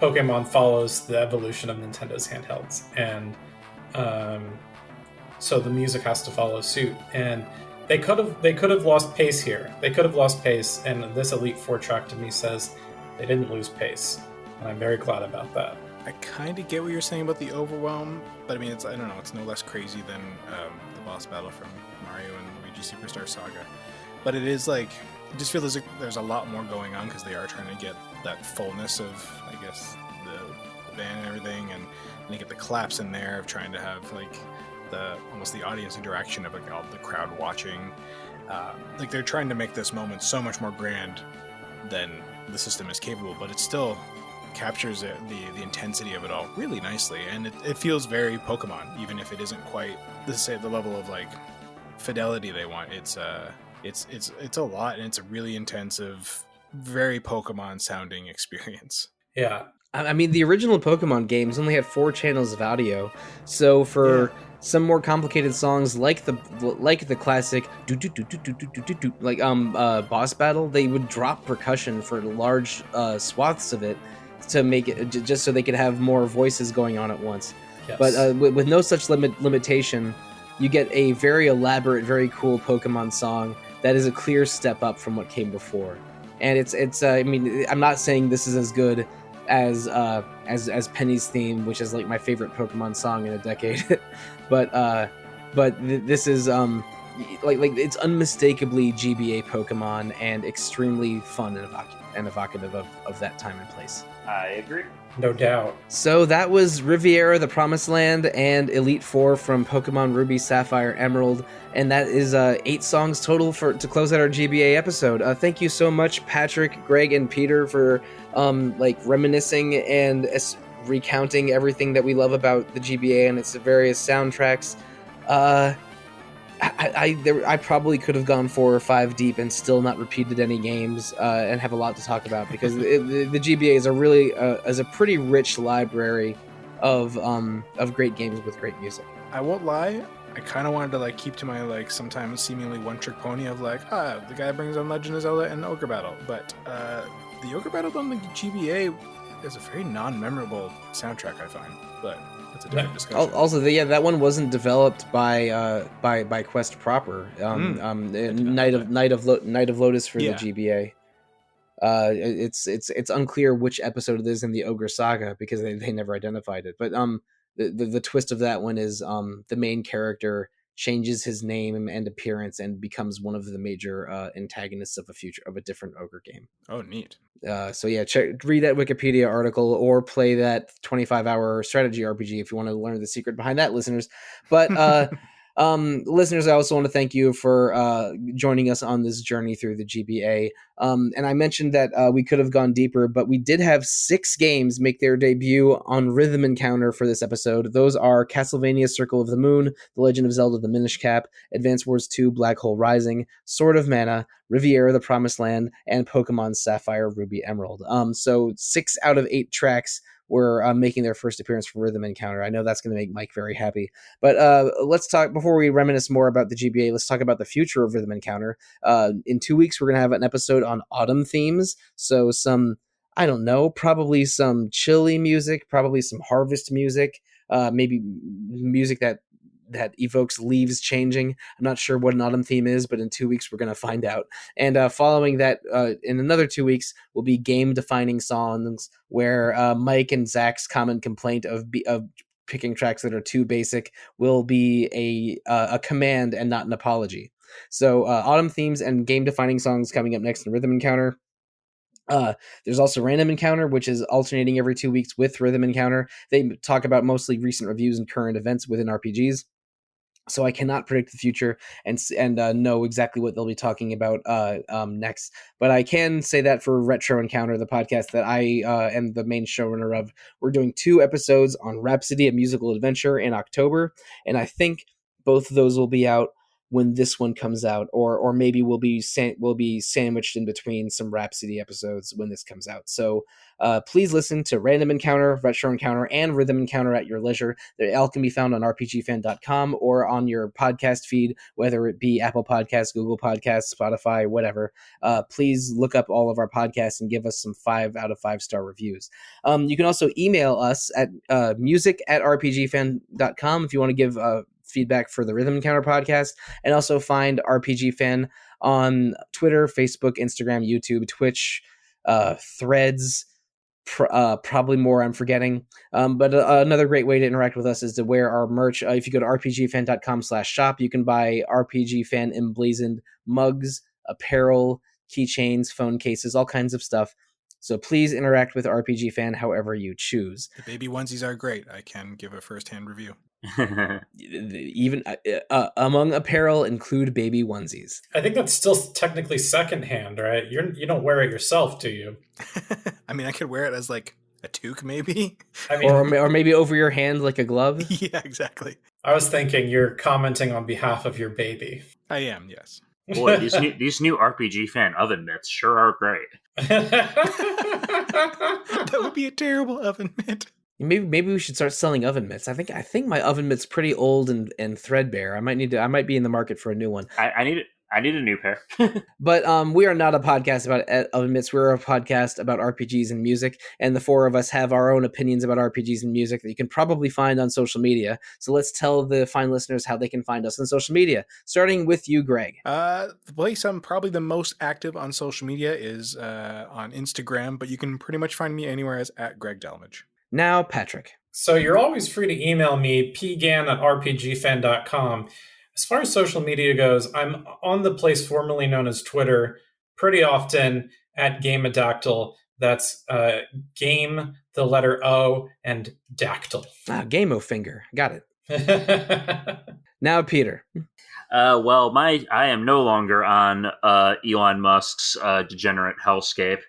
[SPEAKER 4] Pokemon follows the evolution of Nintendo's handhelds, and so the music has to follow suit. And they could have lost pace here. They could have lost pace, and this Elite Four track to me says they didn't lose pace, and I'm very glad about that.
[SPEAKER 3] I kind of get what you're saying about the overwhelm, but I mean, I don't know, it's no less crazy than the boss battle from Mario and Luigi Superstar Saga. But it is like, I just feel there's a lot more going on because they are trying to get that fullness of, I guess, the band and everything, and they get the claps in there of trying to have like almost the audience interaction of like all the crowd watching. Like they're trying to make this moment so much more grand than the system is capable, but it still captures the intensity of it all really nicely, and it feels very Pokemon, even if it isn't quite the level of like fidelity they want. It's a lot, and it's a really intensive, very Pokemon sounding experience.
[SPEAKER 4] Yeah,
[SPEAKER 1] I mean, the original Pokemon games only had 4 channels of audio, so for some more complicated songs like the classic like boss battle, they would drop percussion for large swaths of it to make it just so they could have more voices going on at once.
[SPEAKER 4] Yes.
[SPEAKER 1] But with no such limitation, you get a very elaborate, very cool Pokemon song that is a clear step up from what came before. And it's I mean, I'm not saying this is as good as Penny's theme, which is like my favorite Pokemon song in a decade, but this is like it's unmistakably GBA Pokemon and extremely fun and evocative of that time and place.
[SPEAKER 2] I agree.
[SPEAKER 4] No doubt.
[SPEAKER 1] So that was Riviera, the Promised Land, and Elite Four from Pokemon Ruby, Sapphire, Emerald, and that is 8 songs total to close out our GBA episode. Thank you so much, Patrick, Greg, and Peter, for reminiscing and recounting everything that we love about the GBA and its various soundtracks. I probably could have gone 4 or 5 deep and still not repeated any games and have a lot to talk about, because the GBA is a pretty rich library of great games with great music.
[SPEAKER 3] I won't lie, I kind of wanted to keep to my sometimes seemingly one-trick pony of the guy brings on Legend of Zelda and Ogre Battle, but the Ogre Battle on the GBA is a very non-memorable soundtrack, I find, but that's a different discussion.
[SPEAKER 1] Also, that one wasn't developed by Quest proper. Night of Lotus for the GBA. It's unclear which episode it is in the Ogre Saga, because they never identified it. But the twist of that one is the main character changes his name and appearance and becomes one of the major antagonists of a different ogre game.
[SPEAKER 3] Oh, neat.
[SPEAKER 1] So yeah, read that Wikipedia article or play that 25-hour strategy RPG if you want to learn the secret behind that, listeners. But listeners, I also want to thank you for joining us on this journey through the GBA. And I mentioned that we could have gone deeper, but we did have 6 games make their debut on Rhythm Encounter for this episode. Those are Castlevania Circle of the Moon, The Legend of Zelda: The Minish Cap, Advance Wars 2 Black Hole Rising, Sword of Mana, Riviera, The Promised Land, and Pokemon Sapphire, Ruby, Emerald. So 6 out of 8 tracks were making their first appearance for Rhythm Encounter. I know that's going to make Mike very happy. But let's talk, before we reminisce more about the GBA, let's talk about the future of Rhythm Encounter. In 2 weeks, we're going to have an episode on autumn themes. So some, I don't know, probably some chilly music, probably some harvest music, maybe music that evokes leaves changing. I'm not sure what an autumn theme is, but in 2 weeks we're going to find out. And following that, in another 2 weeks, will be game-defining songs, where Mike and Zach's common complaint of picking tracks that are too basic will be a command and not an apology. So autumn themes and game-defining songs coming up next in Rhythm Encounter. There's also Random Encounter, which is alternating every 2 weeks with Rhythm Encounter. They talk about mostly recent reviews and current events within RPGs. So I cannot predict the future and know exactly what they'll be talking about next. But I can say that for Retro Encounter, the podcast that I am the main showrunner of, we're doing 2 episodes on Rhapsody, a Musical Adventure in October. And I think both of those will be out when this one comes out, or maybe we'll be sandwiched in between some Rhapsody episodes when this comes out. So please listen to Random Encounter, Retro Encounter, and Rhythm Encounter at your leisure. They all can be found on rpgfan.com or on your podcast feed, whether it be Apple Podcasts, Google Podcasts, Spotify, whatever. Please look up all of our podcasts and give us some 5 out of 5 star reviews. You can also email us at music@rpgfan.com if you want to give feedback for the Rhythm Encounter podcast, and also find RPG Fan on Twitter, Facebook, Instagram, YouTube, Twitch, Threads, probably more I'm forgetting. But another great way to interact with us is to wear our merch. If you go to rpgfan.com/shop, you can buy RPG Fan emblazoned mugs, apparel, keychains, phone cases, all kinds of stuff. So please interact with RPG Fan however you choose.
[SPEAKER 3] The baby onesies are great. I can give a first-hand review.
[SPEAKER 1] Even among apparel include baby onesies.
[SPEAKER 4] I think that's still technically secondhand, right? You don't wear it yourself, do you?
[SPEAKER 3] I mean, I could wear it as a toque, maybe.
[SPEAKER 4] I mean,
[SPEAKER 1] or maybe over your hand like a glove.
[SPEAKER 3] Yeah, exactly.
[SPEAKER 4] I was thinking you're commenting on behalf of your baby.
[SPEAKER 3] I am, yes.
[SPEAKER 2] Boy, these new RPG Fan oven mitts sure are great.
[SPEAKER 3] That would be a terrible oven mitt.
[SPEAKER 1] Maybe we should start selling oven mitts. I think my oven mitt's pretty old and threadbare. I might be in the market for a new one.
[SPEAKER 2] I need a new pair.
[SPEAKER 1] But we are not a podcast about oven mitts. We're a podcast about RPGs and music, and the 4 of us have our own opinions about RPGs and music that you can probably find on social media. So let's tell the fine listeners how they can find us on social media, starting with you, Greg.
[SPEAKER 3] The place I'm probably the most active on social media is on Instagram, but you can pretty much find me anywhere as @GregDelmage.
[SPEAKER 1] Now, Patrick.
[SPEAKER 4] So you're always free to email me, pgan@rpgfan.com. As far as social media goes, I'm on the place formerly known as Twitter pretty often at Gameadactyl. That's game, the letter O, and dactyl.
[SPEAKER 1] Game-o finger. Got it. Now, Peter.
[SPEAKER 2] I am no longer on Elon Musk's degenerate hellscape.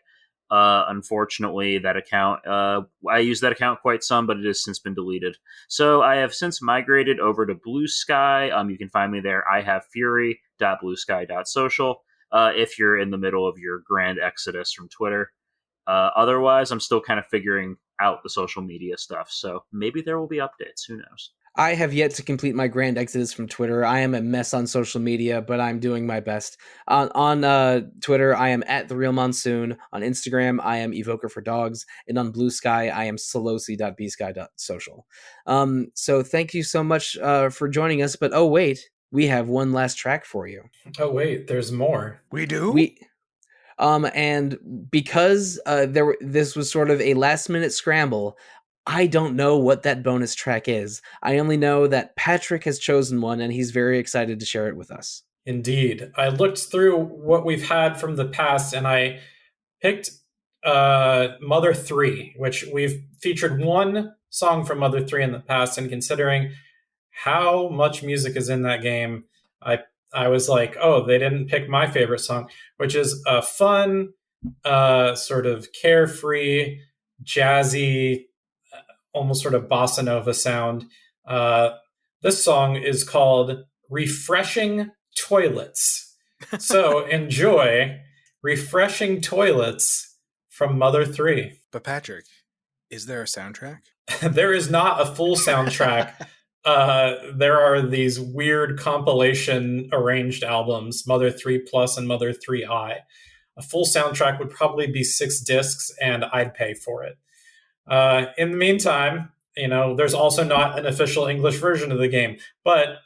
[SPEAKER 2] Unfortunately, that account, I use that account quite some, but it has since been deleted. So I have since migrated over to Blue Sky. You can find me there. I have fury.bluesky.social if you're in the middle of your grand exodus from Twitter. Otherwise, I'm still kind of figuring out the social media stuff. So maybe there will be updates. Who knows?
[SPEAKER 1] I have yet to complete my grand exodus from Twitter. I am a mess on social media, but I'm doing my best. On Twitter, I am at The Real Monsoon. On Instagram, I am Evoker for Dogs. And on Blue Sky, I am sollosi.bsky.social. So thank you so much for joining us. But wait, we have one last track for you.
[SPEAKER 4] Oh, wait, there's more.
[SPEAKER 3] We do?
[SPEAKER 1] And because this was sort of a last-minute scramble, I don't know what that bonus track is. I only know that Patrick has chosen one, and he's very excited to share it with us.
[SPEAKER 4] Indeed. I looked through what we've had from the past, and I picked Mother 3, which we've featured one song from Mother 3 in the past, and considering how much music is in that game, I was like, oh, they didn't pick my favorite song, which is a fun, sort of carefree, jazzy, almost sort of bossa nova sound. This song is called Refreshing Toilets. So enjoy Refreshing Toilets from Mother 3.
[SPEAKER 3] But Patrick, is there a soundtrack?
[SPEAKER 4] There is not a full soundtrack. There are these weird compilation arranged albums, Mother 3 Plus and Mother 3i. A full soundtrack would probably be 6 discs, and I'd pay for it. In the meantime, there's also not an official English version of the game, but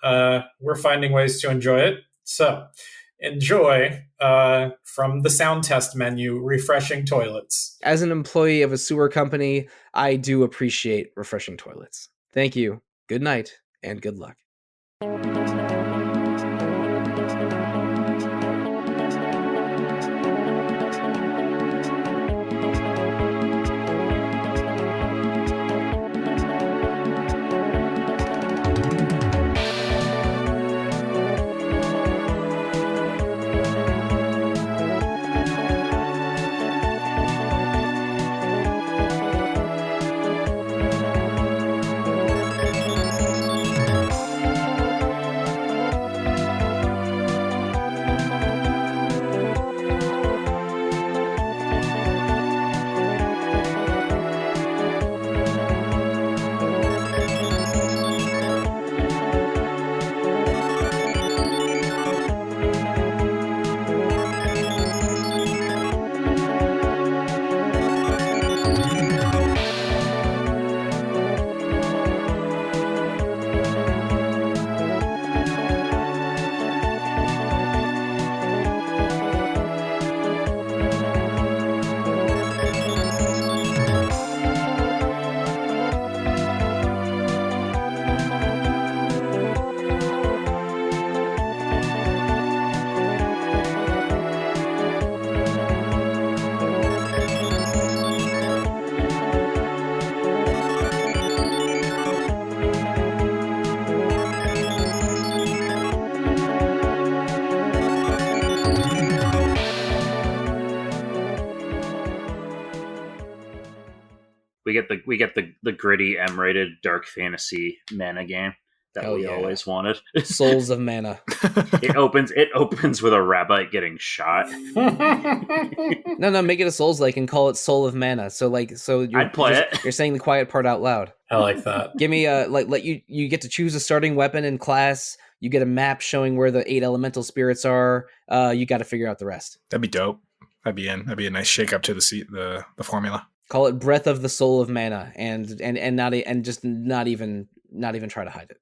[SPEAKER 4] we're finding ways to enjoy it. So enjoy from the sound test menu, Refreshing Toilets.
[SPEAKER 1] As an employee of a sewer company, I do appreciate refreshing toilets. Thank you. Good night and good luck.
[SPEAKER 2] We get the gritty M-rated dark fantasy mana game that we always wanted.
[SPEAKER 1] Souls of Mana.
[SPEAKER 2] It opens with a rabbit getting shot.
[SPEAKER 1] No, make it a Souls-like and call it Soul of Mana.
[SPEAKER 2] I'd play it.
[SPEAKER 1] You're saying the quiet part out loud.
[SPEAKER 4] I like that.
[SPEAKER 1] Give me you get to choose a starting weapon and class. You get a map showing where the 8 elemental spirits are. You got to figure out the rest.
[SPEAKER 3] That'd be dope. That'd be a nice shake up to the formula.
[SPEAKER 1] Call it Breath of the Soul of Mana, and not even try to hide it.